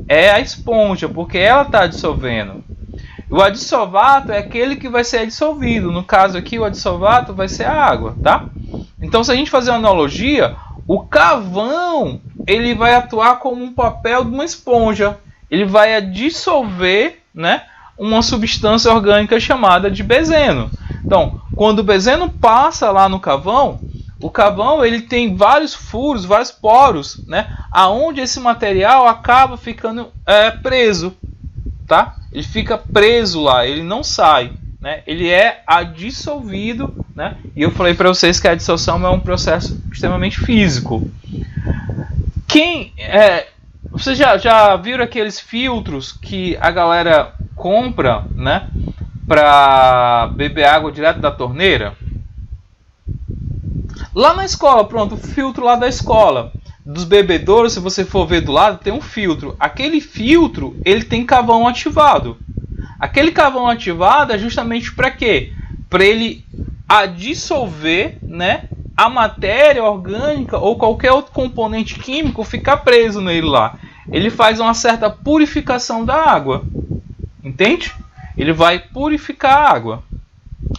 é a esponja, porque ela está dissolvendo. O adsolvato é aquele que vai ser dissolvido. No caso aqui, o adsolvato vai ser a água, tá? Então, se a gente fazer uma analogia, o carvão ele vai atuar como um papel de uma esponja. Ele vai dissolver, né, uma substância orgânica chamada de benzeno. Então, quando o benzeno passa lá no carvão, o carvão ele tem vários furos, vários poros, né, aonde esse material acaba ficando preso, tá? Ele fica preso lá, ele não sai, né? Ele é adissolvido, né? E eu falei para vocês que a dissolução é um processo extremamente físico. Vocês já viram aqueles filtros que a galera compra, né, para beber água direto da torneira? Lá na escola, pronto, o filtro lá da escola. Dos bebedouros, se você for ver do lado, tem um filtro. Aquele filtro, ele tem carvão ativado. Aquele carvão ativado é justamente para quê? Para ele adissolver, né, a matéria orgânica ou qualquer outro componente químico ficar preso nele lá. Ele faz uma certa purificação da água. Entende? Ele vai purificar a água.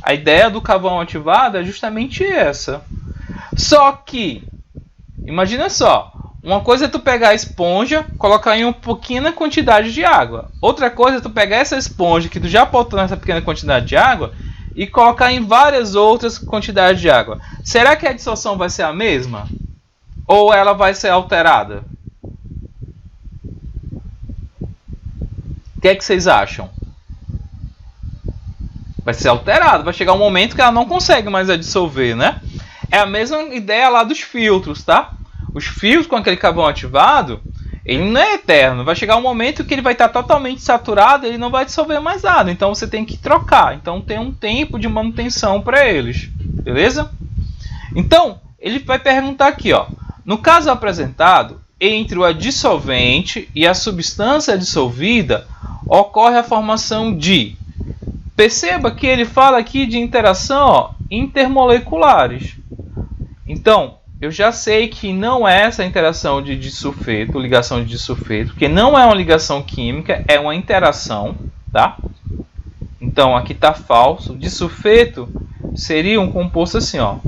A ideia do carvão ativado é justamente essa. Só que, imagina só, uma coisa é tu pegar a esponja, colocar em uma pequena quantidade de água. Outra coisa é tu pegar essa esponja que tu já botou nessa pequena quantidade de água e colocar em várias outras quantidades de água. Será que a dissolução vai ser a mesma? Ou ela vai ser alterada? O que é que vocês acham? Vai ser alterada, vai chegar um momento que ela não consegue mais dissolver, né? É a mesma ideia lá dos filtros, tá? Os filtros com aquele carvão ativado, ele não é eterno. Vai chegar um momento que ele vai estar totalmente saturado, ele não vai dissolver mais nada. Então você tem que trocar. Então tem um tempo de manutenção para eles, beleza? Então ele vai perguntar aqui, ó. No caso apresentado, entre o dissolvente e a substância dissolvida, ocorre a formação de... Perceba que ele fala aqui de interação, ó, intermoleculares. Então, eu já sei que não é essa interação de disulfeto, ligação de disulfeto, porque não é uma ligação química, é uma interação, tá? Então, aqui está falso. Disulfeto seria um composto assim, ó.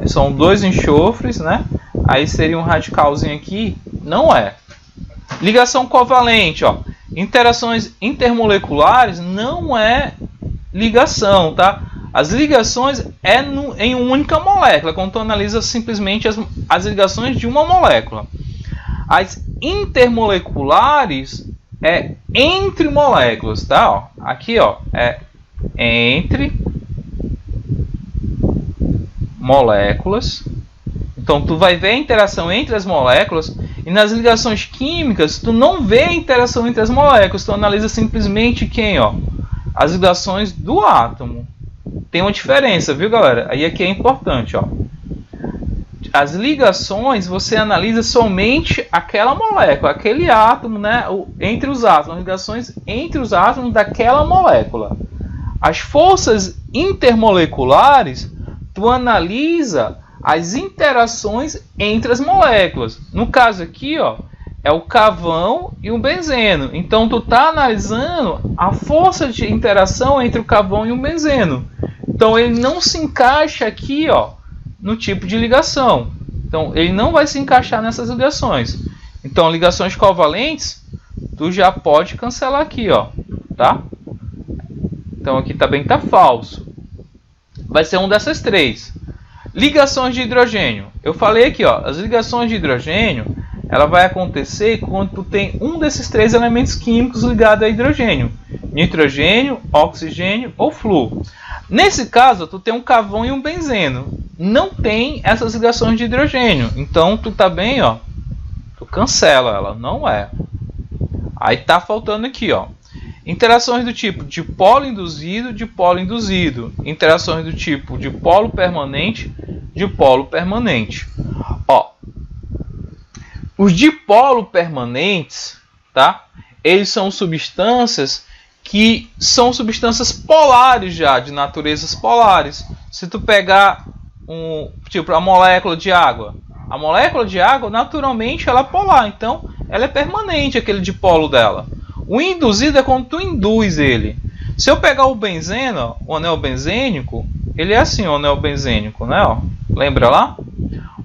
São dois enxofres, né? Aí seria um radicalzinho aqui. Não é. Ligação covalente, ó. Interações intermoleculares não é ligação, tá? As ligações é em uma única molécula, quando tu analisa simplesmente as ligações de uma molécula. As intermoleculares é entre moléculas, tá? Ó, aqui, ó, é entre moléculas. Então, tu vai ver a interação entre as moléculas, e nas ligações químicas, tu não vê a interação entre as moléculas, tu analisa simplesmente quem, ó? As ligações do átomo. Tem uma diferença, viu, galera? Aí aqui é importante, ó. As ligações você analisa somente aquela molécula, aquele átomo, né? Entre os átomos, as ligações entre os átomos daquela molécula. As forças intermoleculares, tu analisa as interações entre as moléculas. No caso aqui, ó, é o carvão e o benzeno. Então tu tá analisando a força de interação entre o carvão e o benzeno. Então ele não se encaixa aqui, ó, no tipo de ligação. Então ele não vai se encaixar nessas ligações. Então ligações covalentes, tu já pode cancelar aqui, ó, tá? Então aqui também tá falso. Vai ser um dessas três. Ligações de hidrogênio. Eu falei aqui, ó, as ligações de hidrogênio, ela vai acontecer quando tu tem um desses três elementos químicos ligado a hidrogênio: nitrogênio, oxigênio ou flúor. Nesse caso, tu tem um carvão e um benzeno. Não tem essas ligações de hidrogênio. Então, tu tá bem, ó. Tu cancela ela, não é. Aí tá faltando aqui, ó. Interações do tipo dipolo induzido, dipolo induzido. Interações do tipo dipolo permanente, dipolo permanente. Ó, os dipolo permanentes, tá? Eles são substâncias que são substâncias polares já, de naturezas polares. Se tu pegar tipo a molécula de água, a molécula de água naturalmente ela é polar, então ela é permanente, aquele dipolo dela. O induzido é quando tu induz ele. Se eu pegar o benzeno, ó, o anel benzênico, ele é assim, o anel benzênico, né? Ó, lembra lá?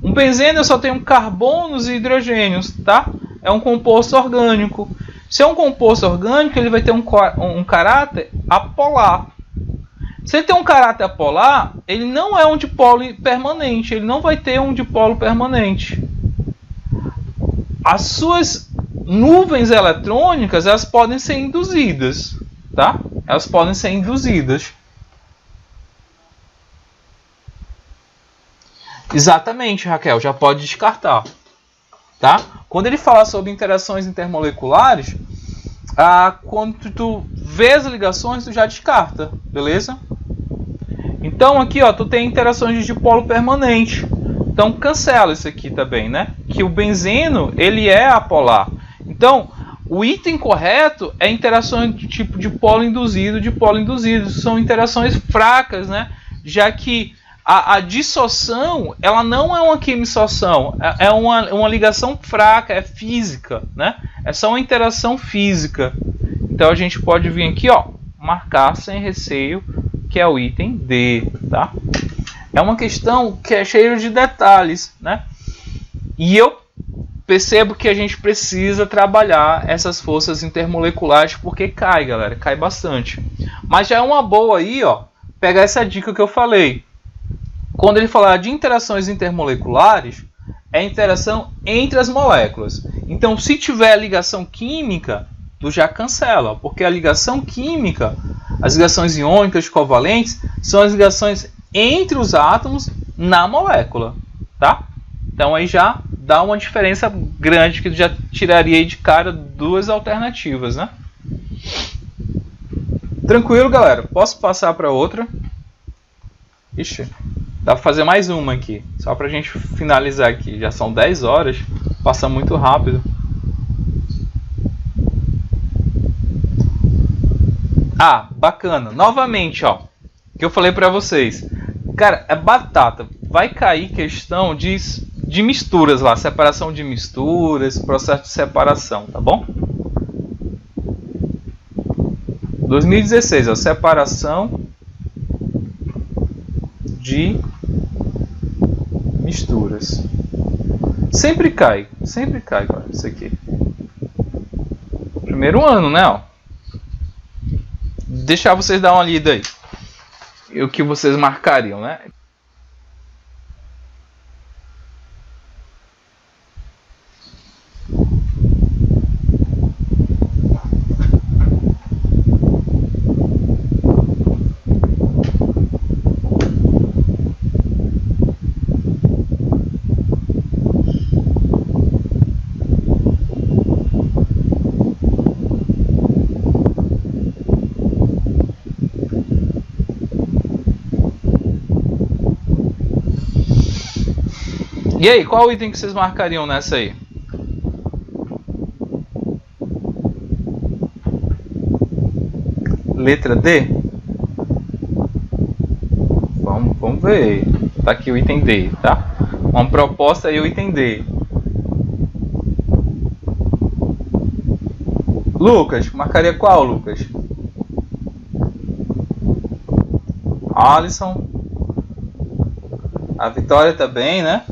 Um benzeno só tem carbonos e hidrogênios, tá? É um composto orgânico. Se é um composto orgânico, ele vai ter um caráter apolar. Se ele tem um caráter apolar, ele não é um dipolo permanente. Ele não vai ter um dipolo permanente. As suas nuvens eletrônicas, elas podem ser induzidas, tá? Elas podem ser induzidas. Exatamente, Raquel, já pode descartar, tá? Quando ele fala sobre interações intermoleculares, quando tu vê as ligações, tu já descarta, beleza? Então aqui, ó, tu tem interações de dipolo permanente. Então cancela isso aqui também, né? Que o benzeno, ele é apolar. Então, o item correto é interações do tipo dipolo induzido, dipolo induzido. São interações fracas, né? Já que a dissociação, ela não é uma quimissociação, é uma ligação fraca, é física, né? É só uma interação física. Então a gente pode vir aqui, ó, marcar sem receio, que é o item D, tá? É uma questão que é cheia de detalhes, né? E eu percebo que a gente precisa trabalhar essas forças intermoleculares, porque cai, galera, cai bastante. Mas já é uma boa aí, ó, pegar essa dica que eu falei. Quando ele falar de interações intermoleculares, é interação entre as moléculas. Então, se tiver ligação química, tu já cancela, porque a ligação química, as ligações iônicas covalentes, são as ligações entre os átomos na molécula, tá? Então aí já dá uma diferença grande, que já tiraria aí de cara duas alternativas, né? Tranquilo, galera? Posso passar para outra? Ixi. Dá pra fazer mais uma aqui, só pra gente finalizar aqui. Já são 10 horas, passa muito rápido. Ah, bacana. Novamente, ó, que eu falei pra vocês. Cara, é batata. Vai cair questão de misturas lá, separação de misturas, processo de separação, tá bom? 2016, ó, separação de misturas. Sempre cai, ó, isso aqui. Primeiro ano, né, ó. Deixar vocês dar uma lida aí. E o que vocês marcariam, né? E aí, qual item que vocês marcariam nessa aí? Letra D? Vamos ver. Tá aqui o item D, tá? Uma proposta aí o item D. Lucas, marcaria qual, Lucas? Alisson. A Vitória também, né?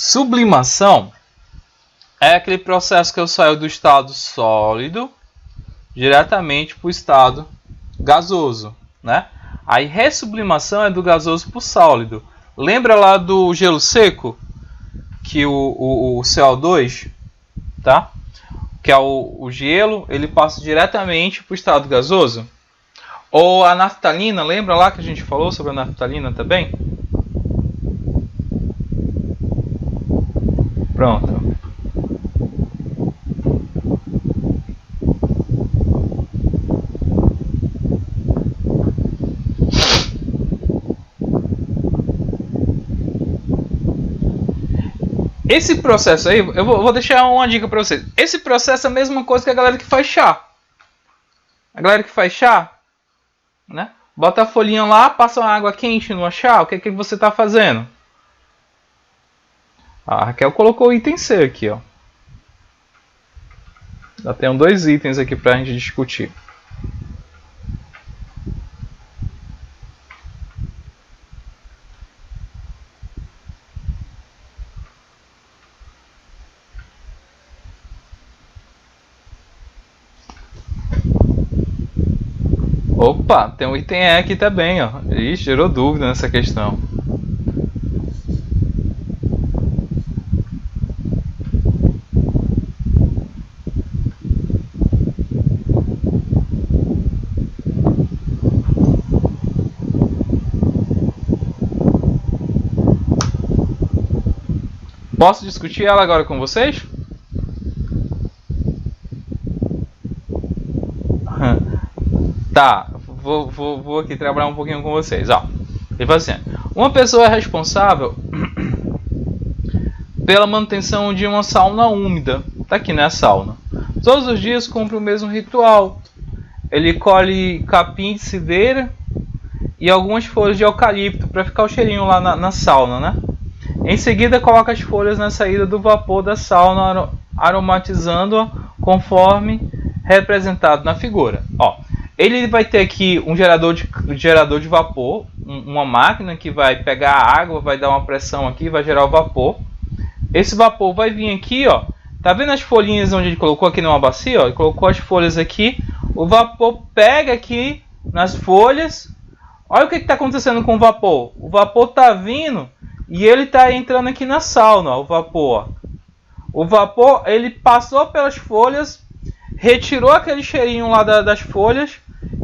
Sublimação é aquele processo que eu saio do estado sólido diretamente para o estado gasoso, né? Aí ressublimação é do gasoso para o sólido. Lembra lá do gelo seco? Que o CO2, tá? Que é o gelo, ele passa diretamente para o estado gasoso. Ou a naftalina, lembra lá que a gente falou sobre a naftalina também? Pronto. Esse processo aí, eu vou deixar uma dica para vocês. Esse processo é a mesma coisa que a galera que faz chá. A galera que faz chá, né? Bota a folhinha lá, passa uma água quente no chá, o que é que você está fazendo? A Raquel colocou o item C aqui, ó. Já tem 2 itens aqui pra gente discutir. Opa, tem um item E aqui também, ó. Ixi, gerou dúvida nessa questão. Posso discutir ela agora com vocês? Tá, vou aqui trabalhar um pouquinho com vocês. Ó, ele fala assim: uma pessoa é responsável pela manutenção de uma sauna úmida. Tá aqui, né, a sauna. Todos os dias cumpre o mesmo ritual. Ele colhe capim de civeira e algumas folhas de eucalipto para ficar o cheirinho lá na sauna, né? Em seguida, coloca as folhas na saída do vapor da sauna, aromatizando-a conforme representado na figura. Ó, ele vai ter aqui um gerador de vapor, uma máquina que vai pegar a água, vai dar uma pressão aqui, vai gerar o vapor. Esse vapor vai vir aqui, ó. Tá vendo as folhinhas onde ele colocou aqui numa bacia? Ó? Ele colocou as folhas aqui. O vapor pega aqui nas folhas. Olha o que está acontecendo com o vapor. O vapor tá vindo e ele tá entrando aqui na sauna, ó, o vapor. O vapor, ele passou pelas folhas, retirou aquele cheirinho lá das folhas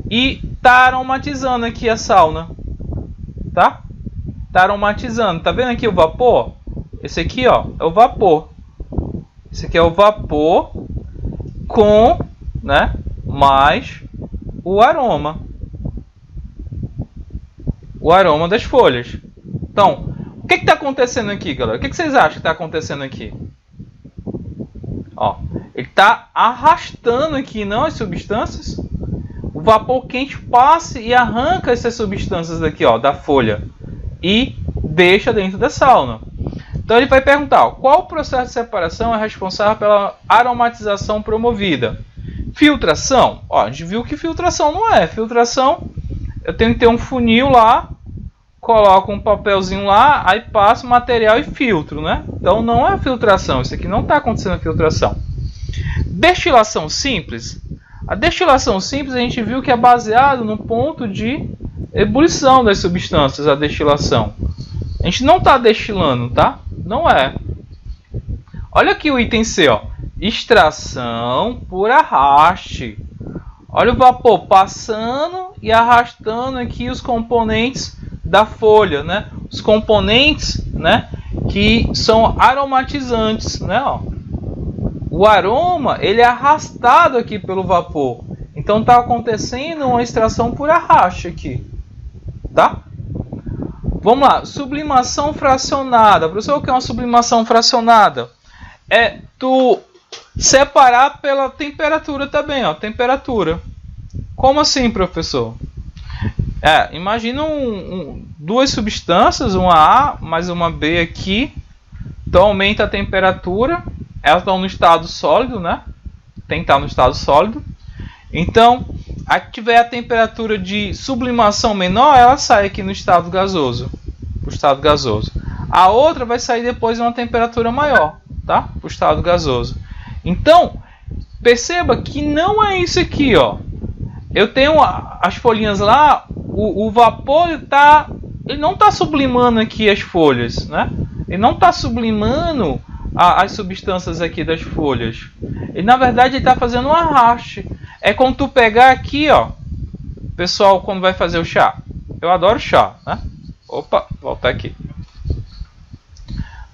e tá aromatizando aqui a sauna. Tá? Tá aromatizando. Tá vendo aqui o vapor? Esse aqui, ó, é o vapor. Esse aqui é o vapor com, né, mais o aroma. o aroma das folhas. Então, o que está acontecendo aqui, galera? O que vocês acham que está acontecendo aqui? Ó, ele está arrastando aqui, não, as substâncias. O vapor quente passa e arranca essas substâncias daqui, ó, da folha e deixa dentro da sauna. Então ele vai perguntar, ó, qual processo de separação é responsável pela aromatização promovida? Filtração? Ó, a gente viu que filtração não é. Filtração, eu tenho que ter um funil lá, coloco um papelzinho lá, aí passo o material e filtro, né? Então não é filtração, isso aqui não está acontecendo filtração. Destilação simples. A destilação simples a gente viu que é baseado no ponto de ebulição das substâncias, a destilação. A gente não está destilando, tá? Não é. Olha aqui o item C, ó. Extração por arraste. Olha o vapor passando e arrastando aqui os componentes da folha, né? Os componentes, né, que são aromatizantes, né, ó. O aroma, ele é arrastado aqui pelo vapor. Então está acontecendo uma extração por arraste aqui, tá? Vamos lá, sublimação fracionada. Professor, o que é uma sublimação fracionada? É tu separar pela temperatura também, ó, temperatura. Como assim, professor? Imagina duas substâncias, uma A mais uma B aqui. Então aumenta a temperatura. Elas estão no estado sólido, né? Tem que estar no estado sólido. Então, a que tiver a temperatura de sublimação menor, ela sai aqui no estado gasoso. O estado gasoso. A outra vai sair depois em uma temperatura maior, tá? O estado gasoso. Então, perceba que não é isso aqui, ó. Eu tenho as folhinhas lá, o vapor ele não está sublimando aqui as folhas, né? Ele não está sublimando as substâncias aqui das folhas. E na verdade ele está fazendo um arraste. É quando tu pegar aqui, ó, pessoal, quando vai fazer o chá. Eu adoro chá, né? Opa, voltar aqui.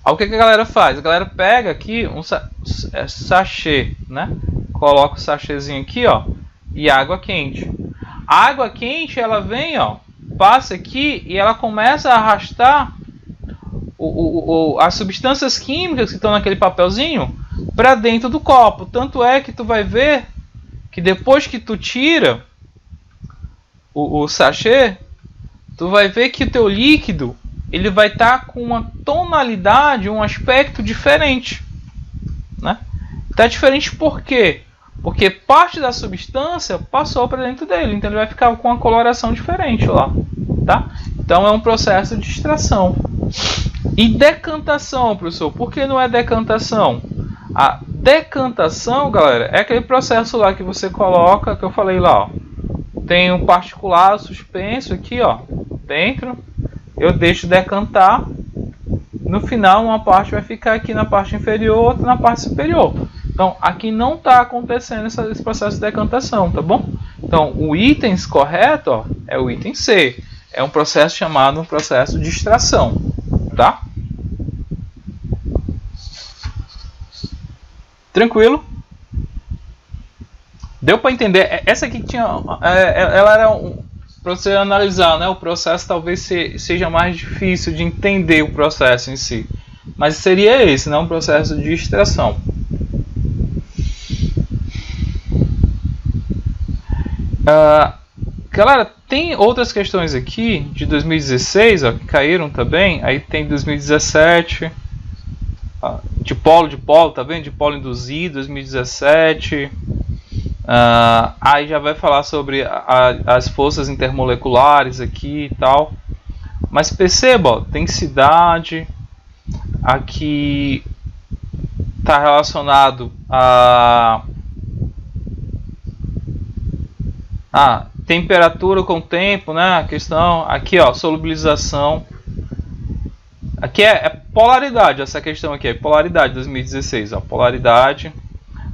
Aí, o que a galera faz? A galera pega aqui um sachê, né? Coloca o sachêzinho aqui, ó, e água quente. A água quente, ela vem, ó, passa aqui e ela começa a arrastar as substâncias químicas que estão naquele papelzinho para dentro do copo. Tanto é que tu vai ver que depois que tu tira o sachê, tu vai ver que o teu líquido ele vai estar com uma tonalidade, um aspecto diferente, né? Tá diferente por quê? Porque parte da substância passou para dentro dele, então ele vai ficar com uma coloração diferente lá, tá? Então é um processo de extração. E decantação, professor? Por que não é decantação? A decantação, galera, é aquele processo lá que você coloca, que eu falei lá, ó. Tem um particulado suspenso aqui, ó, dentro. Eu deixo decantar. No final, uma parte vai ficar aqui na parte inferior, outra na parte superior. Então, aqui não está acontecendo esse processo de decantação, tá bom? Então, o item correto, ó, é o item C. É um processo chamado um processo de extração, tá? Tranquilo? Deu para entender? Essa aqui tinha, ela era para você analisar, né? O processo talvez seja mais difícil de entender o processo em si, mas seria esse, né? Um processo de extração. Galera, tem outras questões aqui de 2016, ó, que caíram também. Aí tem 2017, de polo, tá vendo? De polo induzido, 2017. Aí já vai falar sobre as forças intermoleculares aqui e tal. Mas perceba, ó, densidade. Aqui está relacionado a temperatura com o tempo, né? A questão aqui, ó, solubilização. Aqui é polaridade, essa questão aqui é polaridade 2016, ó, polaridade.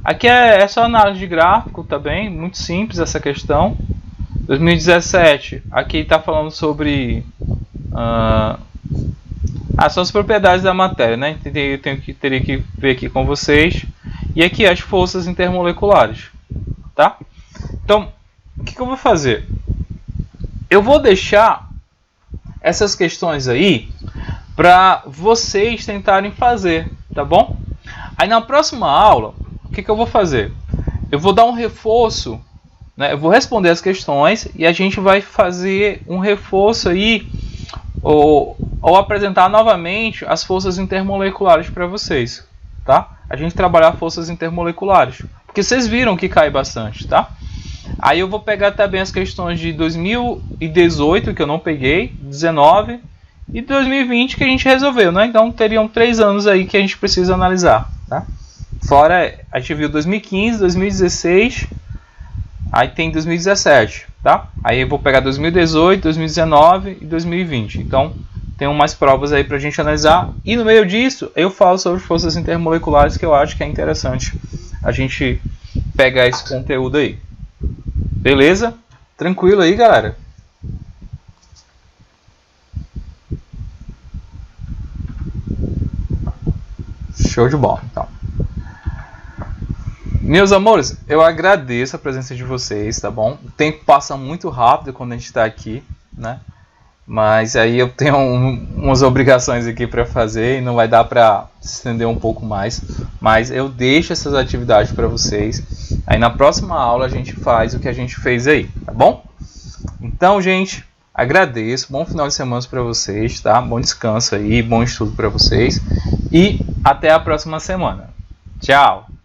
Aqui é só análise de gráfico também, muito simples essa questão. 2017, aqui está falando sobre são as propriedades da matéria, né? Teria que ver aqui com vocês. E aqui as forças intermoleculares, tá? Então, o que eu vou fazer? Eu vou deixar essas questões aí para vocês tentarem fazer, tá bom? Aí na próxima aula, o que eu vou fazer? Eu vou dar um reforço, né? Eu vou responder as questões e a gente vai fazer um reforço aí, ou apresentar novamente as forças intermoleculares para vocês, tá? A gente trabalhar forças intermoleculares, porque vocês viram que cai bastante, tá? Aí eu vou pegar também as questões de 2018, que eu não peguei, 19 e 2020 que a gente resolveu, né? Então teriam 3 anos aí que a gente precisa analisar, tá? Fora, a gente viu 2015, 2016, aí tem 2017, tá? Aí eu vou pegar 2018, 2019 e 2020. Então tem mais provas aí pra gente analisar. E no meio disso, eu falo sobre forças intermoleculares, que eu acho que é interessante a gente pegar esse conteúdo aí. Beleza? Tranquilo aí, galera? Show de bola, então. Meus amores, eu agradeço a presença de vocês, tá bom? O tempo passa muito rápido quando a gente está aqui, né? Mas aí eu tenho umas obrigações aqui para fazer e não vai dar para se estender um pouco mais. Mas eu deixo essas atividades para vocês. Aí na próxima aula a gente faz o que a gente fez aí, tá bom? Então, gente, agradeço. Bom final de semana para vocês, tá? Bom descanso aí, bom estudo para vocês. E até a próxima semana. Tchau!